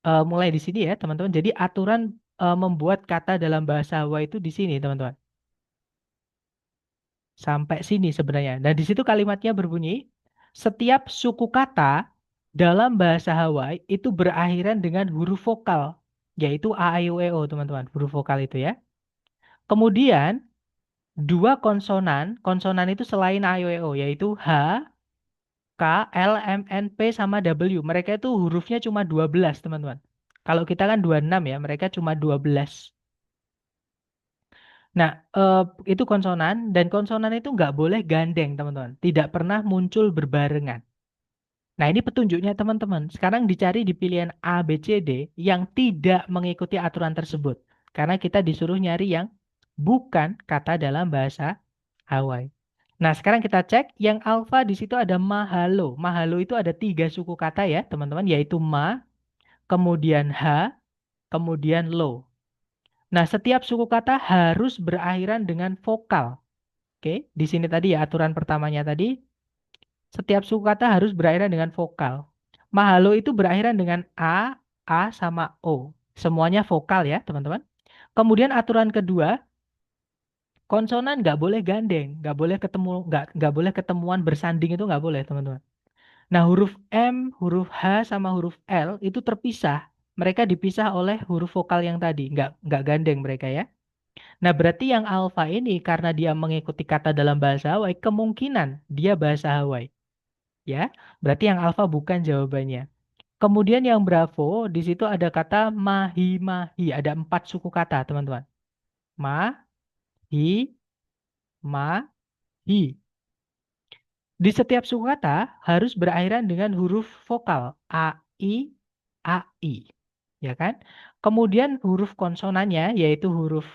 mulai di sini ya, teman-teman. Jadi aturan membuat kata dalam bahasa Hawaii itu di sini, teman-teman. Sampai sini sebenarnya. Dan di situ kalimatnya berbunyi, setiap suku kata dalam bahasa Hawaii itu berakhiran dengan huruf vokal, yaitu A, I, U, E, O, teman-teman. Huruf vokal itu ya. Kemudian, dua konsonan, konsonan itu selain A, I, U, E, O, yaitu H, K, L, M, N, P, sama W. Mereka itu hurufnya cuma 12, teman-teman. Kalau kita kan 26 ya, mereka cuma 12. Nah, itu konsonan, dan konsonan itu nggak boleh gandeng, teman-teman. Tidak pernah muncul berbarengan. Nah, ini petunjuknya, teman-teman. Sekarang dicari di pilihan A, B, C, D yang tidak mengikuti aturan tersebut. Karena kita disuruh nyari yang bukan kata dalam bahasa Hawaii. Nah, sekarang kita cek yang alfa di situ ada mahalo. Mahalo itu ada 3 suku kata ya, teman-teman, yaitu ma, kemudian ha, kemudian lo. Nah, setiap suku kata harus berakhiran dengan vokal. Oke, di sini tadi ya aturan pertamanya tadi, setiap suku kata harus berakhiran dengan vokal. Mahalo itu berakhiran dengan A sama O. Semuanya vokal ya, teman-teman. Kemudian aturan kedua, konsonan nggak boleh gandeng, nggak boleh ketemuan bersanding itu nggak boleh, teman-teman. Nah, huruf M, huruf H, sama huruf L itu terpisah. Mereka dipisah oleh huruf vokal yang tadi, nggak gandeng mereka ya. Nah, berarti yang alfa ini karena dia mengikuti kata dalam bahasa Hawaii, kemungkinan dia bahasa Hawaii. Ya, berarti yang alfa bukan jawabannya. Kemudian yang Bravo, di situ ada kata mahi-mahi. Ada 4 suku kata, teman-teman. Ma, hi, ma, hi. Di setiap suku kata harus berakhiran dengan huruf vokal. A, I, A, I. Ya kan? Kemudian huruf konsonannya, yaitu huruf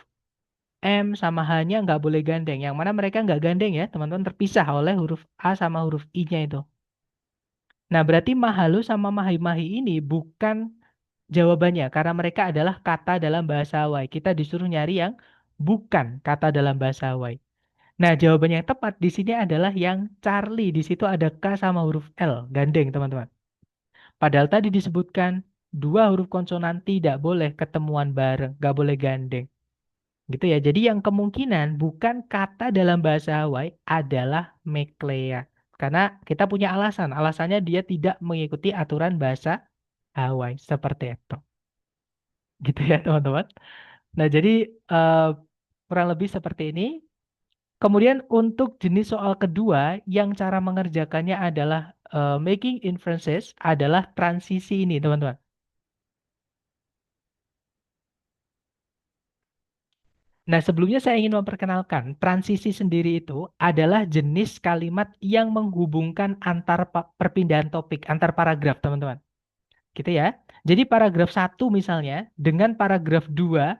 M sama H-nya nggak boleh gandeng. Yang mana mereka nggak gandeng ya, teman-teman, terpisah oleh huruf A sama huruf I-nya itu. Nah, berarti mahalo sama mahi-mahi ini bukan jawabannya, karena mereka adalah kata dalam bahasa Hawaii. Kita disuruh nyari yang bukan kata dalam bahasa Hawaii. Nah, jawaban yang tepat di sini adalah yang Charlie. Di situ ada K sama huruf L, gandeng, teman-teman. Padahal tadi disebutkan 2 huruf konsonan tidak boleh ketemuan bareng, nggak boleh gandeng. Gitu ya. Jadi yang kemungkinan bukan kata dalam bahasa Hawaii adalah Meklea. Karena kita punya alasan. Alasannya dia tidak mengikuti aturan bahasa Hawaii. Seperti itu. Gitu ya, teman-teman. Nah, jadi eh, kurang lebih seperti ini. Kemudian untuk jenis soal kedua yang cara mengerjakannya adalah making inferences adalah transisi ini, teman-teman. Nah, sebelumnya saya ingin memperkenalkan, transisi sendiri itu adalah jenis kalimat yang menghubungkan antar perpindahan topik, antar paragraf, teman-teman. Gitu ya. Jadi paragraf satu misalnya dengan paragraf 2,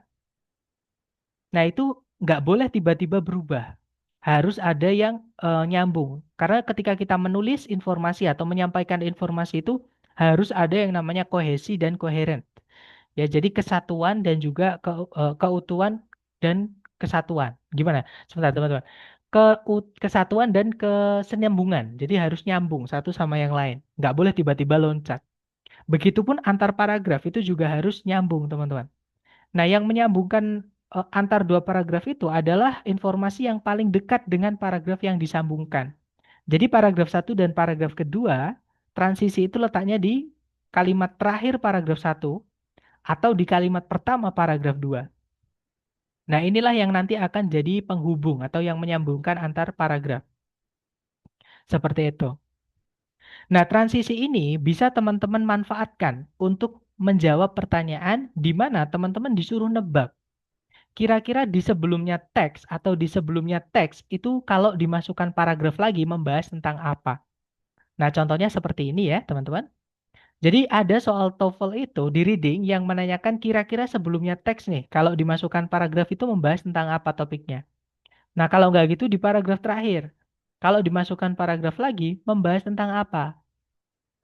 nah itu nggak boleh tiba-tiba berubah. Harus ada yang nyambung. Karena ketika kita menulis informasi atau menyampaikan informasi itu harus ada yang namanya kohesi dan koheren. Ya, jadi kesatuan dan juga keutuhan dan kesatuan. Gimana? Sebentar, teman-teman. Kesatuan dan kesenyambungan. Jadi harus nyambung satu sama yang lain. Nggak boleh tiba-tiba loncat. Begitupun antar paragraf itu juga harus nyambung, teman-teman. Nah, yang menyambungkan antar dua paragraf itu adalah informasi yang paling dekat dengan paragraf yang disambungkan. Jadi paragraf satu dan paragraf kedua, transisi itu letaknya di kalimat terakhir paragraf satu atau di kalimat pertama paragraf 2. Nah, inilah yang nanti akan jadi penghubung atau yang menyambungkan antar paragraf. Seperti itu. Nah, transisi ini bisa teman-teman manfaatkan untuk menjawab pertanyaan di mana teman-teman disuruh nebak. Kira-kira di sebelumnya teks atau di sebelumnya teks itu kalau dimasukkan paragraf lagi membahas tentang apa. Nah, contohnya seperti ini ya, teman-teman. Jadi ada soal TOEFL itu di reading yang menanyakan kira-kira sebelumnya teks nih, kalau dimasukkan paragraf itu membahas tentang apa topiknya. Nah, kalau nggak gitu di paragraf terakhir. Kalau dimasukkan paragraf lagi, membahas tentang apa?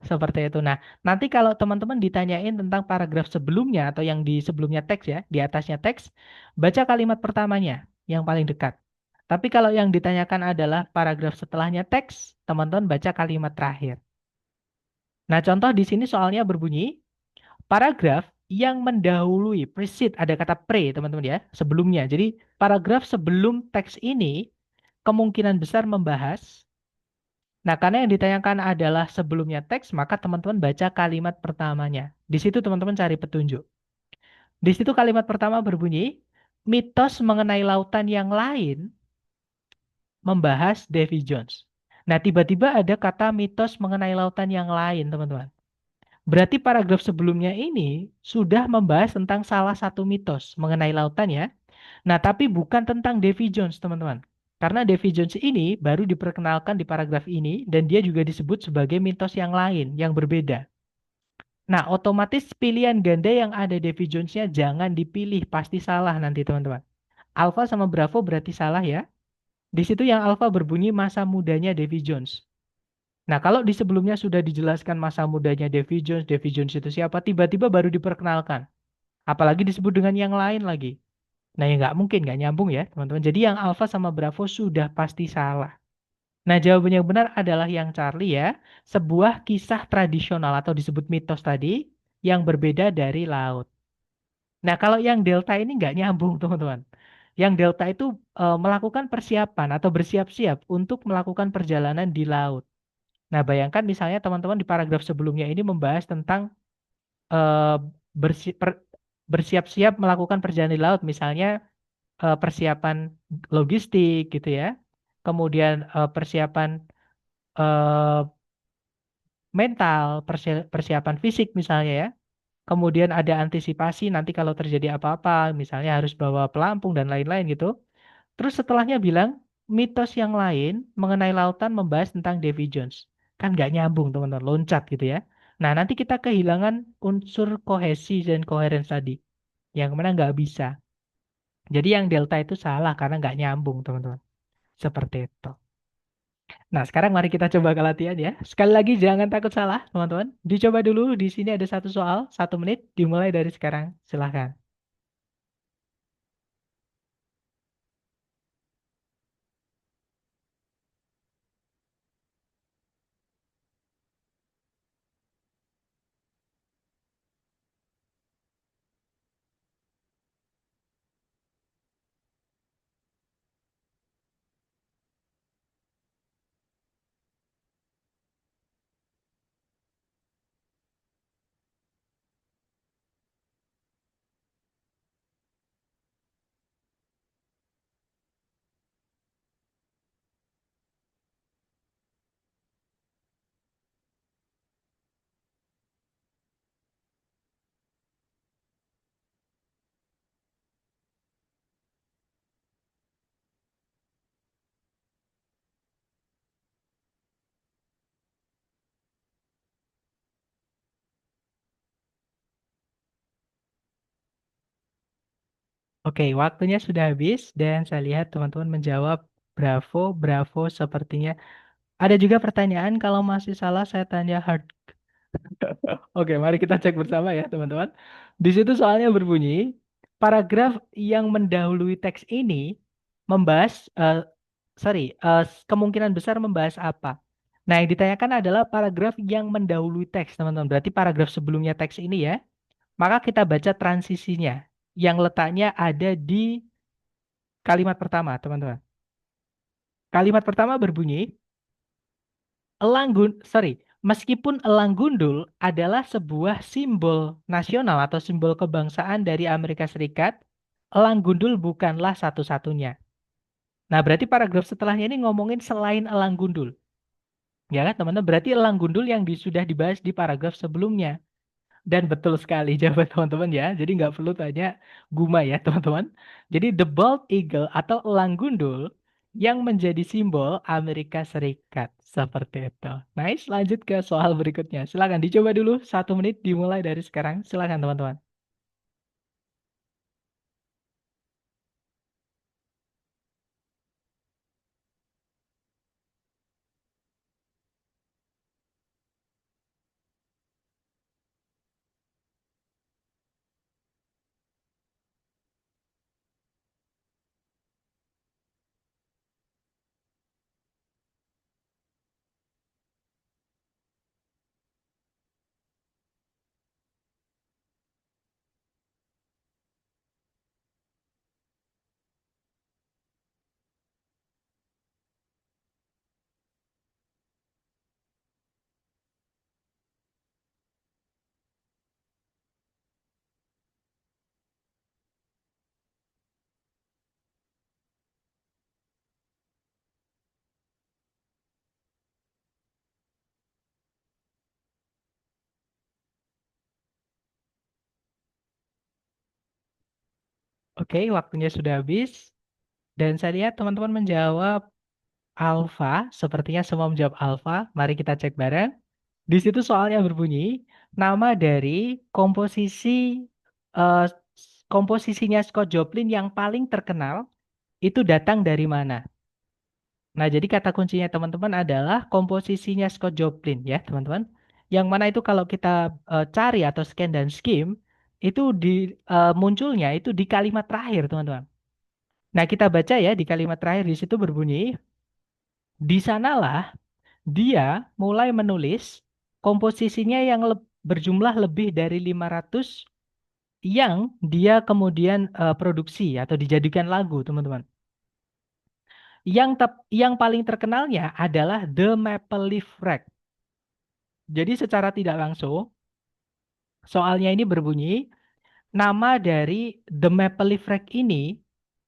Seperti itu. Nah, nanti kalau teman-teman ditanyain tentang paragraf sebelumnya atau yang di sebelumnya teks ya, di atasnya teks, baca kalimat pertamanya yang paling dekat. Tapi kalau yang ditanyakan adalah paragraf setelahnya teks, teman-teman baca kalimat terakhir. Nah, contoh di sini soalnya berbunyi, paragraf yang mendahului, precede, ada kata pre, teman-teman ya, sebelumnya. Jadi, paragraf sebelum teks ini kemungkinan besar membahas. Nah, karena yang ditanyakan adalah sebelumnya teks, maka teman-teman baca kalimat pertamanya. Di situ teman-teman cari petunjuk. Di situ kalimat pertama berbunyi, mitos mengenai lautan yang lain membahas Davy Jones. Nah, tiba-tiba ada kata mitos mengenai lautan yang lain, teman-teman. Berarti paragraf sebelumnya ini sudah membahas tentang salah satu mitos mengenai lautan ya. Nah, tapi bukan tentang Davy Jones, teman-teman. Karena Davy Jones ini baru diperkenalkan di paragraf ini dan dia juga disebut sebagai mitos yang lain, yang berbeda. Nah, otomatis pilihan ganda yang ada Davy Jones-nya jangan dipilih, pasti salah nanti, teman-teman. Alpha sama Bravo berarti salah ya. Di situ yang Alpha berbunyi masa mudanya Davy Jones. Nah, kalau di sebelumnya sudah dijelaskan masa mudanya Davy Jones itu siapa, tiba-tiba baru diperkenalkan. Apalagi disebut dengan yang lain lagi. Nah, ya nggak mungkin, nggak nyambung ya, teman-teman. Jadi yang Alpha sama Bravo sudah pasti salah. Nah, jawaban yang benar adalah yang Charlie ya. Sebuah kisah tradisional atau disebut mitos tadi yang berbeda dari laut. Nah, kalau yang Delta ini nggak nyambung, teman-teman. Yang Delta itu melakukan persiapan atau bersiap-siap untuk melakukan perjalanan di laut. Nah, bayangkan misalnya teman-teman di paragraf sebelumnya ini membahas tentang eh, bersiap-siap melakukan perjalanan di laut, misalnya persiapan logistik gitu ya. Kemudian persiapan eh, mental, persiapan fisik misalnya ya. Kemudian ada antisipasi nanti kalau terjadi apa-apa, misalnya harus bawa pelampung dan lain-lain gitu. Terus setelahnya bilang mitos yang lain mengenai lautan membahas tentang Davy Jones. Kan nggak nyambung teman-teman, loncat gitu ya. Nah, nanti kita kehilangan unsur kohesi dan coherence tadi. Yang mana nggak bisa. Jadi yang delta itu salah karena nggak nyambung teman-teman. Seperti itu. Nah, sekarang mari kita coba ke latihan ya. Sekali lagi jangan takut salah, teman-teman. Dicoba dulu. Di sini ada satu soal, 1 menit. Dimulai dari sekarang. Silahkan. Oke, waktunya sudah habis dan saya lihat teman-teman menjawab bravo, bravo sepertinya. Ada juga pertanyaan kalau masih salah saya tanya hard. Oke, mari kita cek bersama ya teman-teman. Di situ soalnya berbunyi, paragraf yang mendahului teks ini membahas, kemungkinan besar membahas apa? Nah, yang ditanyakan adalah paragraf yang mendahului teks, teman-teman. Berarti paragraf sebelumnya teks ini ya. Maka kita baca transisinya yang letaknya ada di kalimat pertama, teman-teman. Kalimat pertama berbunyi, meskipun elang gundul adalah sebuah simbol nasional atau simbol kebangsaan dari Amerika Serikat, elang gundul bukanlah satu-satunya. Nah, berarti paragraf setelahnya ini ngomongin selain elang gundul. Ya kan, teman-teman? Berarti elang gundul yang sudah dibahas di paragraf sebelumnya. Dan betul sekali jawaban teman-teman ya. Jadi nggak perlu tanya Guma ya teman-teman. Jadi the bald eagle atau elang gundul yang menjadi simbol Amerika Serikat. Seperti itu. Nice, lanjut ke soal berikutnya. Silakan dicoba dulu. 1 menit dimulai dari sekarang. Silakan teman-teman. Oke, waktunya sudah habis. Dan saya lihat teman-teman menjawab alfa. Sepertinya semua menjawab alfa. Mari kita cek bareng. Di situ soalnya berbunyi, nama dari komposisi eh, komposisinya Scott Joplin yang paling terkenal itu datang dari mana? Nah, jadi kata kuncinya teman-teman adalah komposisinya Scott Joplin ya, teman-teman. Yang mana itu kalau kita cari atau scan dan skim itu munculnya itu di kalimat terakhir, teman-teman. Nah, kita baca ya di kalimat terakhir di situ berbunyi, di sanalah dia mulai menulis komposisinya yang berjumlah lebih dari 500 yang dia kemudian produksi atau dijadikan lagu, teman-teman. Yang paling terkenalnya adalah The Maple Leaf Rack. Jadi secara tidak langsung, soalnya ini berbunyi, nama dari The Maple Leaf Rack ini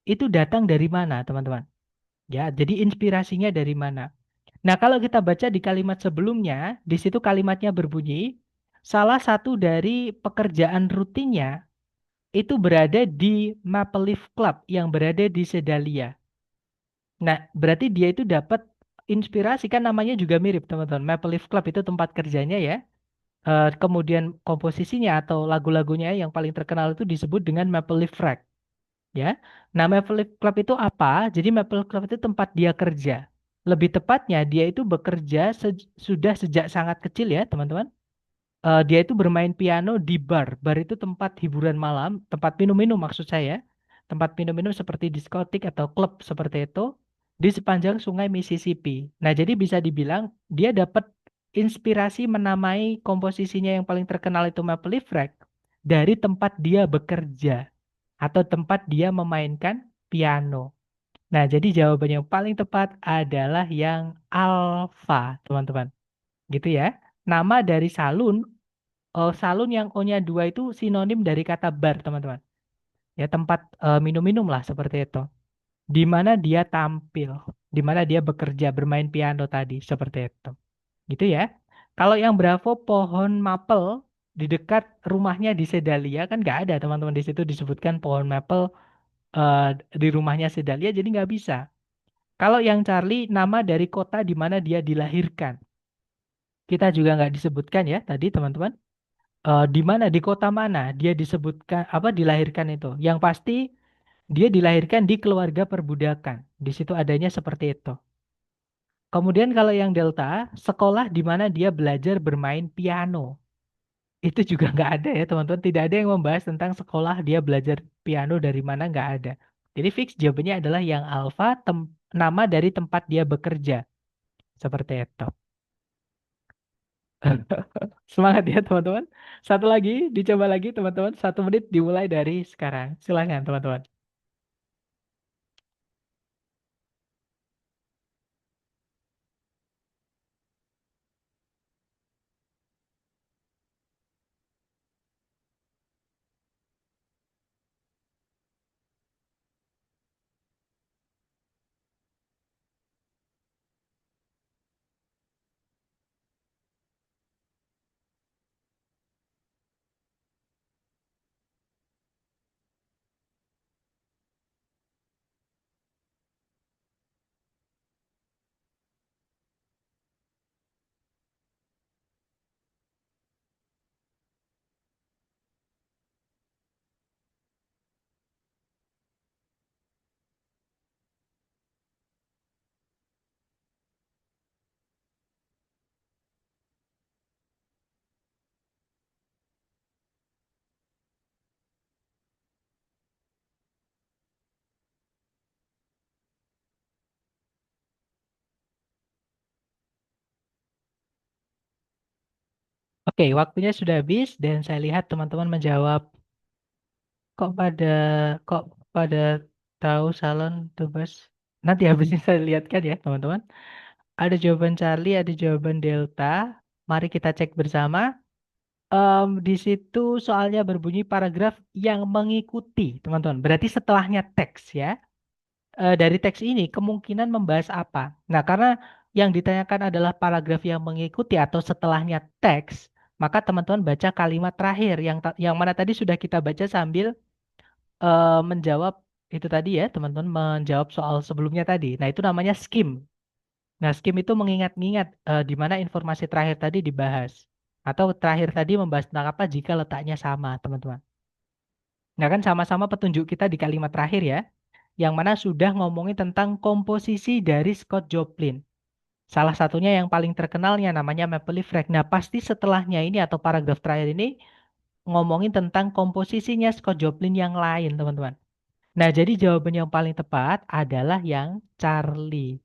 itu datang dari mana, teman-teman? Ya, jadi inspirasinya dari mana? Nah, kalau kita baca di kalimat sebelumnya, di situ kalimatnya berbunyi, salah satu dari pekerjaan rutinnya itu berada di Maple Leaf Club yang berada di Sedalia. Nah, berarti dia itu dapat inspirasi kan namanya juga mirip, teman-teman. Maple Leaf Club itu tempat kerjanya ya. Kemudian komposisinya atau lagu-lagunya yang paling terkenal itu disebut dengan Maple Leaf Rack, ya. Nah, Maple Leaf Club itu apa? Jadi Maple Leaf Club itu tempat dia kerja. Lebih tepatnya dia itu bekerja sudah sejak sangat kecil ya, teman-teman. Dia itu bermain piano di bar. Bar itu tempat hiburan malam, tempat minum-minum maksud saya. Tempat minum-minum seperti diskotik atau klub seperti itu di sepanjang sungai Mississippi. Nah, jadi bisa dibilang dia dapat inspirasi menamai komposisinya yang paling terkenal itu Maple Leaf Rack dari tempat dia bekerja atau tempat dia memainkan piano. Nah, jadi jawaban yang paling tepat adalah yang alfa, teman-teman. Gitu ya. Nama dari salun yang O-nya 2 itu sinonim dari kata bar, teman-teman. Ya, tempat minum-minum lah seperti itu. Di mana dia tampil, di mana dia bekerja, bermain piano tadi, seperti itu. Gitu ya. Kalau yang Bravo pohon maple di dekat rumahnya di Sedalia kan nggak ada, teman-teman. Di situ disebutkan pohon maple eh, di rumahnya Sedalia, jadi nggak bisa. Kalau yang Charlie nama dari kota di mana dia dilahirkan. Kita juga nggak disebutkan ya tadi, teman-teman. Di mana di kota mana dia disebutkan apa dilahirkan itu. Yang pasti Dia dilahirkan di keluarga perbudakan. Di situ adanya seperti itu. Kemudian kalau yang delta, sekolah di mana dia belajar bermain piano. Itu juga nggak ada ya teman-teman. Tidak ada yang membahas tentang sekolah dia belajar piano dari mana, nggak ada. Jadi fix jawabannya adalah yang alfa, nama dari tempat dia bekerja. Seperti itu. Semangat ya teman-teman. Satu lagi, dicoba lagi teman-teman. 1 menit dimulai dari sekarang. Silakan teman-teman. Oke, waktunya sudah habis dan saya lihat teman-teman menjawab kok pada kok pada tahu salon tubas. Nanti habisnya saya lihatkan ya teman-teman. Ada jawaban Charlie, ada jawaban Delta. Mari kita cek bersama. Di situ soalnya berbunyi paragraf yang mengikuti, teman-teman. Berarti setelahnya teks ya. Dari teks ini kemungkinan membahas apa? Nah, karena yang ditanyakan adalah paragraf yang mengikuti atau setelahnya teks, maka teman-teman baca kalimat terakhir yang mana tadi sudah kita baca sambil menjawab itu tadi ya, teman-teman menjawab soal sebelumnya tadi. Nah, itu namanya skim. Nah, skim itu mengingat-ingat di mana informasi terakhir tadi dibahas. Atau terakhir tadi membahas tentang apa jika letaknya sama, teman-teman. Nah, kan sama-sama petunjuk kita di kalimat terakhir ya, yang mana sudah ngomongin tentang komposisi dari Scott Joplin. Salah satunya yang paling terkenalnya namanya Maple Leaf Rag. Nah, pasti setelahnya ini atau paragraf terakhir ini ngomongin tentang komposisinya Scott Joplin yang lain, teman-teman. Nah, jadi jawaban yang paling tepat adalah yang Charlie.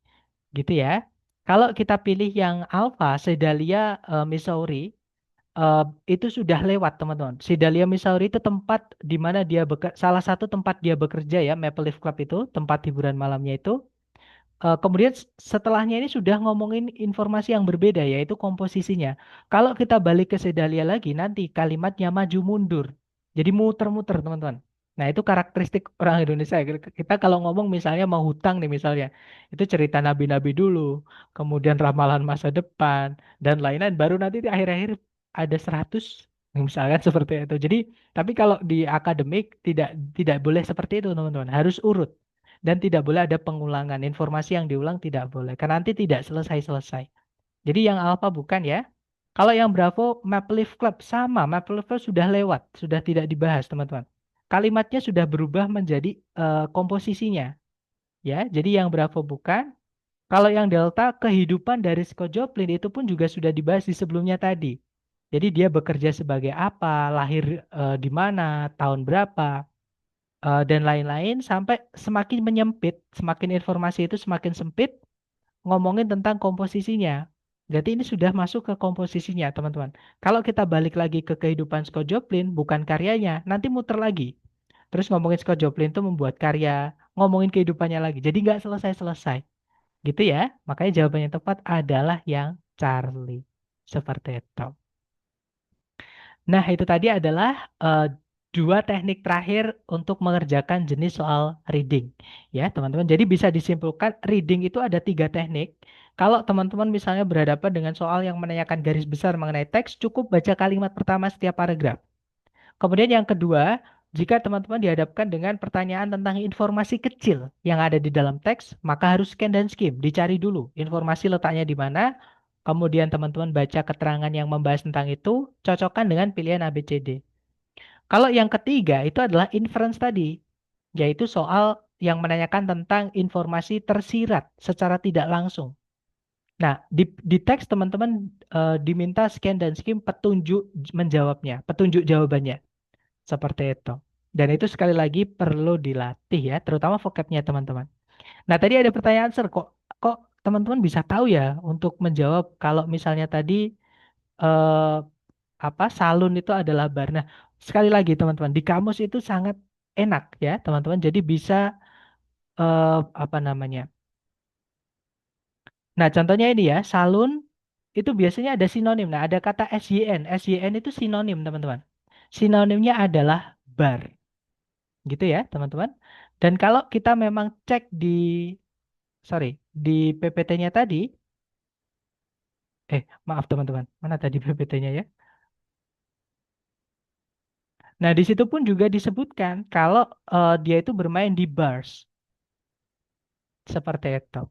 Gitu ya. Kalau kita pilih yang Alpha, Sedalia Missouri, eh, itu sudah lewat teman-teman. Sedalia Missouri itu tempat di mana dia salah satu tempat dia bekerja ya, Maple Leaf Club itu, tempat hiburan malamnya itu. Kemudian setelahnya ini sudah ngomongin informasi yang berbeda yaitu komposisinya. Kalau kita balik ke Sedalia lagi nanti kalimatnya maju mundur. Jadi muter-muter teman-teman. Nah itu karakteristik orang Indonesia. Kita kalau ngomong misalnya mau hutang nih misalnya. Itu cerita nabi-nabi dulu. Kemudian ramalan masa depan. Dan lain-lain. Baru nanti di akhir-akhir ada 100. Misalkan seperti itu. Jadi tapi kalau di akademik tidak boleh seperti itu teman-teman. Harus urut. Dan tidak boleh ada pengulangan. Informasi yang diulang tidak boleh. Karena nanti tidak selesai-selesai. Jadi yang alpha bukan ya. Kalau yang Bravo, Maple Leaf Club sama. Maple Leaf Club sudah lewat. Sudah tidak dibahas teman-teman. Kalimatnya sudah berubah menjadi komposisinya. Ya, jadi yang Bravo bukan. Kalau yang Delta, kehidupan dari Scott Joplin itu pun juga sudah dibahas di sebelumnya tadi. Jadi dia bekerja sebagai apa, lahir di mana, tahun berapa, dan lain-lain sampai semakin menyempit, semakin informasi itu semakin sempit, ngomongin tentang komposisinya. Berarti ini sudah masuk ke komposisinya, teman-teman. Kalau kita balik lagi ke kehidupan Scott Joplin, bukan karyanya, nanti muter lagi. Terus ngomongin Scott Joplin itu membuat karya, ngomongin kehidupannya lagi. Jadi nggak selesai-selesai. Gitu ya. Makanya jawabannya tepat adalah yang Charlie. Seperti itu. Nah, itu tadi adalah dua teknik terakhir untuk mengerjakan jenis soal reading. Ya, teman-teman. Jadi bisa disimpulkan reading itu ada 3 teknik. Kalau teman-teman misalnya berhadapan dengan soal yang menanyakan garis besar mengenai teks, cukup baca kalimat pertama setiap paragraf. Kemudian yang kedua, jika teman-teman dihadapkan dengan pertanyaan tentang informasi kecil yang ada di dalam teks, maka harus scan dan skim. Dicari dulu informasi letaknya di mana. Kemudian teman-teman baca keterangan yang membahas tentang itu, cocokkan dengan pilihan A, B, C, D. Kalau yang ketiga itu adalah inference tadi. yaitu soal yang menanyakan tentang informasi tersirat secara tidak langsung. Nah, di teks teman-teman diminta scan dan skim petunjuk menjawabnya, petunjuk jawabannya, seperti itu. Dan itu sekali lagi perlu dilatih ya, terutama vocabnya teman-teman. Nah, tadi ada pertanyaan, Sir, kok teman-teman bisa tahu ya untuk menjawab kalau misalnya tadi eh, salon itu adalah bar. Nah, sekali lagi teman-teman, di kamus itu sangat enak ya, teman-teman. Jadi bisa apa namanya? Nah, contohnya ini ya, salon itu biasanya ada sinonim. Nah, ada kata SYN. SYN itu sinonim, teman-teman. Sinonimnya adalah bar. Gitu ya, teman-teman. Dan kalau kita memang cek sorry, di PPT-nya tadi, maaf teman-teman, mana tadi PPT-nya ya? Nah, di situ pun juga disebutkan kalau dia itu bermain di bars, seperti itu.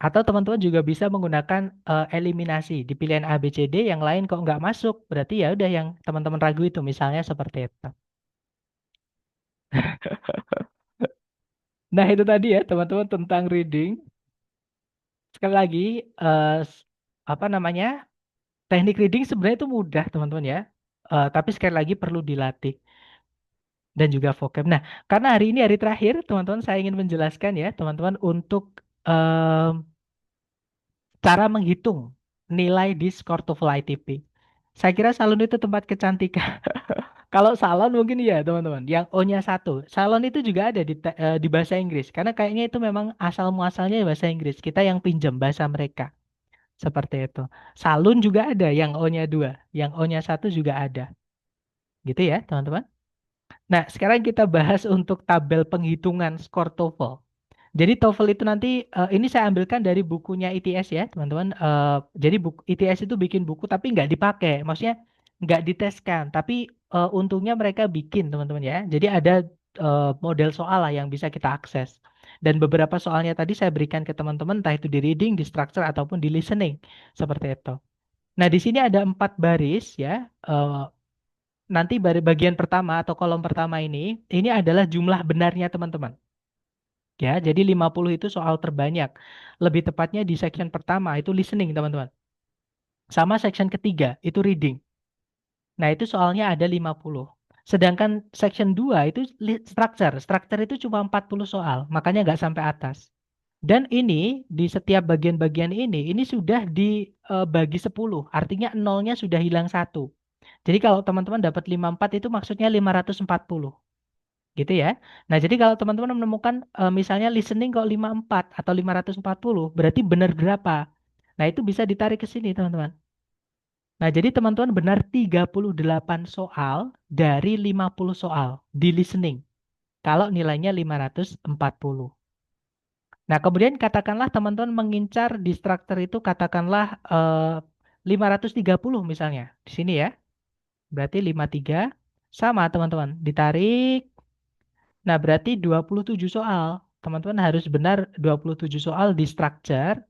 Atau teman-teman juga bisa menggunakan eliminasi di pilihan A, B, C, D, yang lain kok nggak masuk. Berarti ya udah yang teman-teman ragu itu, misalnya seperti itu. Nah, itu tadi ya teman-teman tentang reading. Sekali lagi, apa namanya, teknik reading sebenarnya itu mudah teman-teman ya. Tapi sekali lagi perlu dilatih dan juga vocab. Nah, karena hari ini hari terakhir, teman-teman saya ingin menjelaskan ya teman-teman untuk em, cara menghitung nilai di skor TOEFL ITP. Saya kira salon itu tempat kecantikan. Kalau salon mungkin iya teman-teman. Yang O-nya satu. Salon itu juga ada di bahasa Inggris. Karena kayaknya itu memang asal muasalnya bahasa Inggris. Kita yang pinjam bahasa mereka. Seperti itu. Salon juga ada yang O-nya dua. Yang O-nya satu juga ada. Gitu ya teman-teman. Nah, sekarang kita bahas untuk tabel penghitungan skor TOEFL. Jadi TOEFL itu nanti ini saya ambilkan dari bukunya ITS ya, teman-teman. Jadi buku ITS itu bikin buku tapi nggak dipakai, maksudnya nggak diteskan. Tapi untungnya mereka bikin, teman-teman ya. Jadi ada model soal lah yang bisa kita akses. Dan beberapa soalnya tadi saya berikan ke teman-teman, entah itu di reading, di structure ataupun di listening, seperti itu. Nah, di sini ada 4 baris ya. Nanti bagian pertama atau kolom pertama ini adalah jumlah benarnya teman-teman. Ya, jadi 50 itu soal terbanyak. Lebih tepatnya di section pertama itu listening, teman-teman. Sama section ketiga itu reading. Nah, itu soalnya ada 50. Sedangkan section 2 itu structure. Structure itu cuma 40 soal, makanya nggak sampai atas. Dan ini di setiap bagian-bagian ini sudah dibagi 10. Artinya nolnya sudah hilang satu. Jadi kalau teman-teman dapat 54 itu maksudnya 540. Gitu ya. Nah, jadi kalau teman-teman menemukan misalnya listening kok 54 atau 540, berarti benar berapa? Nah, itu bisa ditarik ke sini, teman-teman. Nah, jadi teman-teman benar 38 soal dari 50 soal di listening. Kalau nilainya 540. Nah, kemudian katakanlah teman-teman mengincar di struktur itu katakanlah 530 misalnya. Di sini ya. Berarti 53 sama teman-teman. Ditarik. Nah, berarti 27 soal. Teman-teman harus benar 27 soal di structure.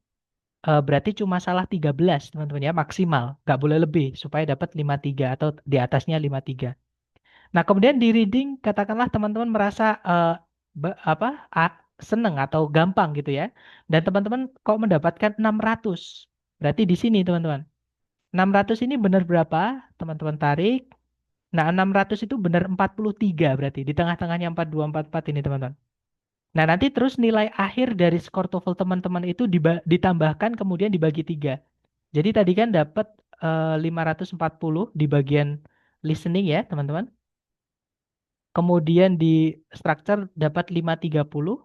Berarti cuma salah 13, teman-teman ya, maksimal. Nggak boleh lebih supaya dapat 53 atau di atasnya 53. Nah, kemudian di reading, katakanlah teman-teman merasa seneng atau gampang gitu ya. Dan teman-teman kok mendapatkan 600. Berarti di sini, teman-teman. 600 ini benar berapa? Teman-teman tarik. Nah, 600 itu benar 43 berarti. Di tengah-tengahnya 42, 44 ini, teman-teman. Nah, nanti terus nilai akhir dari skor TOEFL teman-teman itu ditambahkan kemudian dibagi 3. Jadi tadi kan dapat 540 di bagian listening ya, teman-teman. Kemudian di structure dapat 530.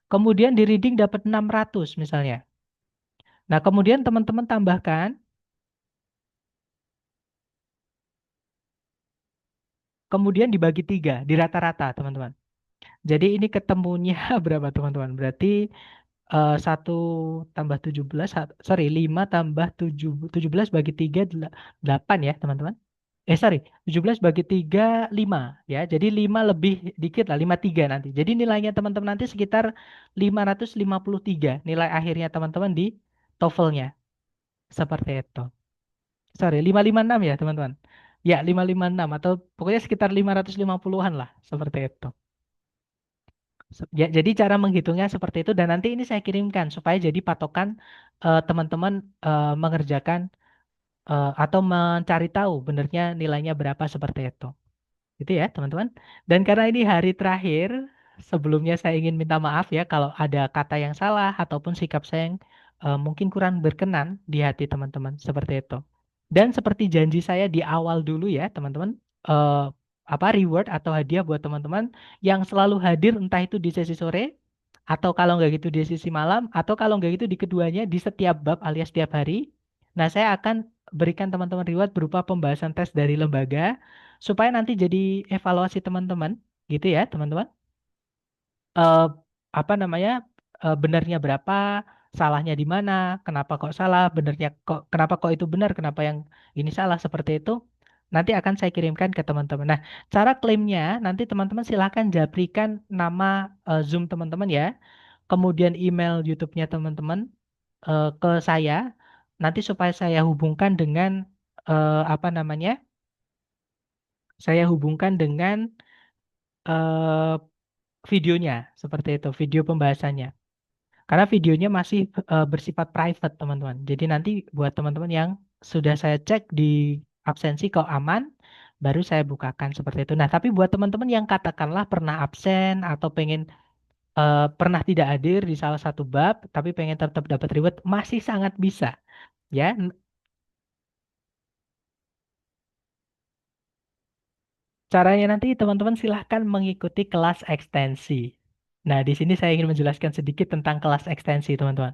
Kemudian di reading dapat 600 misalnya. Nah, kemudian teman-teman tambahkan, kemudian dibagi 3 di rata-rata, teman-teman. Jadi ini ketemunya berapa, teman-teman? Berarti 1 tambah 17, sorry, 5 tambah 17 bagi 3, 8 ya, teman-teman. Sorry, 17 bagi 3, 5 ya. Jadi 5 lebih dikit lah, 53 nanti. Jadi nilainya teman-teman nanti sekitar 553 nilai akhirnya teman-teman di TOEFL-nya. Seperti itu. Sorry, 556 ya, teman-teman. Ya, 556 atau pokoknya sekitar 550-an lah, seperti itu. Ya, jadi cara menghitungnya seperti itu dan nanti ini saya kirimkan supaya jadi patokan teman-teman mengerjakan atau mencari tahu benernya nilainya berapa seperti itu. Gitu ya, teman-teman. Dan karena ini hari terakhir, sebelumnya saya ingin minta maaf ya kalau ada kata yang salah ataupun sikap saya yang mungkin kurang berkenan di hati teman-teman seperti itu. Dan seperti janji saya di awal dulu ya, teman-teman, eh, apa reward atau hadiah buat teman-teman yang selalu hadir entah itu di sesi sore atau kalau nggak gitu di sesi malam atau kalau nggak gitu di keduanya di setiap bab alias setiap hari. Nah, saya akan berikan teman-teman reward berupa pembahasan tes dari lembaga supaya nanti jadi evaluasi teman-teman gitu ya, teman-teman. eh, apa namanya benarnya berapa, salahnya di mana, kenapa kok salah, benernya kok kenapa kok itu benar, kenapa yang ini salah seperti itu. Nanti akan saya kirimkan ke teman-teman. Nah, cara klaimnya nanti teman-teman silahkan japrikan nama Zoom teman-teman ya, kemudian email YouTube-nya teman-teman ke saya, nanti supaya saya hubungkan dengan apa namanya, saya hubungkan dengan eh, videonya seperti itu, video pembahasannya. Karena videonya masih bersifat private, teman-teman. Jadi nanti buat teman-teman yang sudah saya cek di absensi kok aman, baru saya bukakan seperti itu. Nah, tapi buat teman-teman yang katakanlah pernah absen atau pengen pernah tidak hadir di salah satu bab, tapi pengen tetap dapat reward, masih sangat bisa. Ya, caranya nanti teman-teman silahkan mengikuti kelas ekstensi. Nah, di sini saya ingin menjelaskan sedikit tentang kelas ekstensi, teman-teman.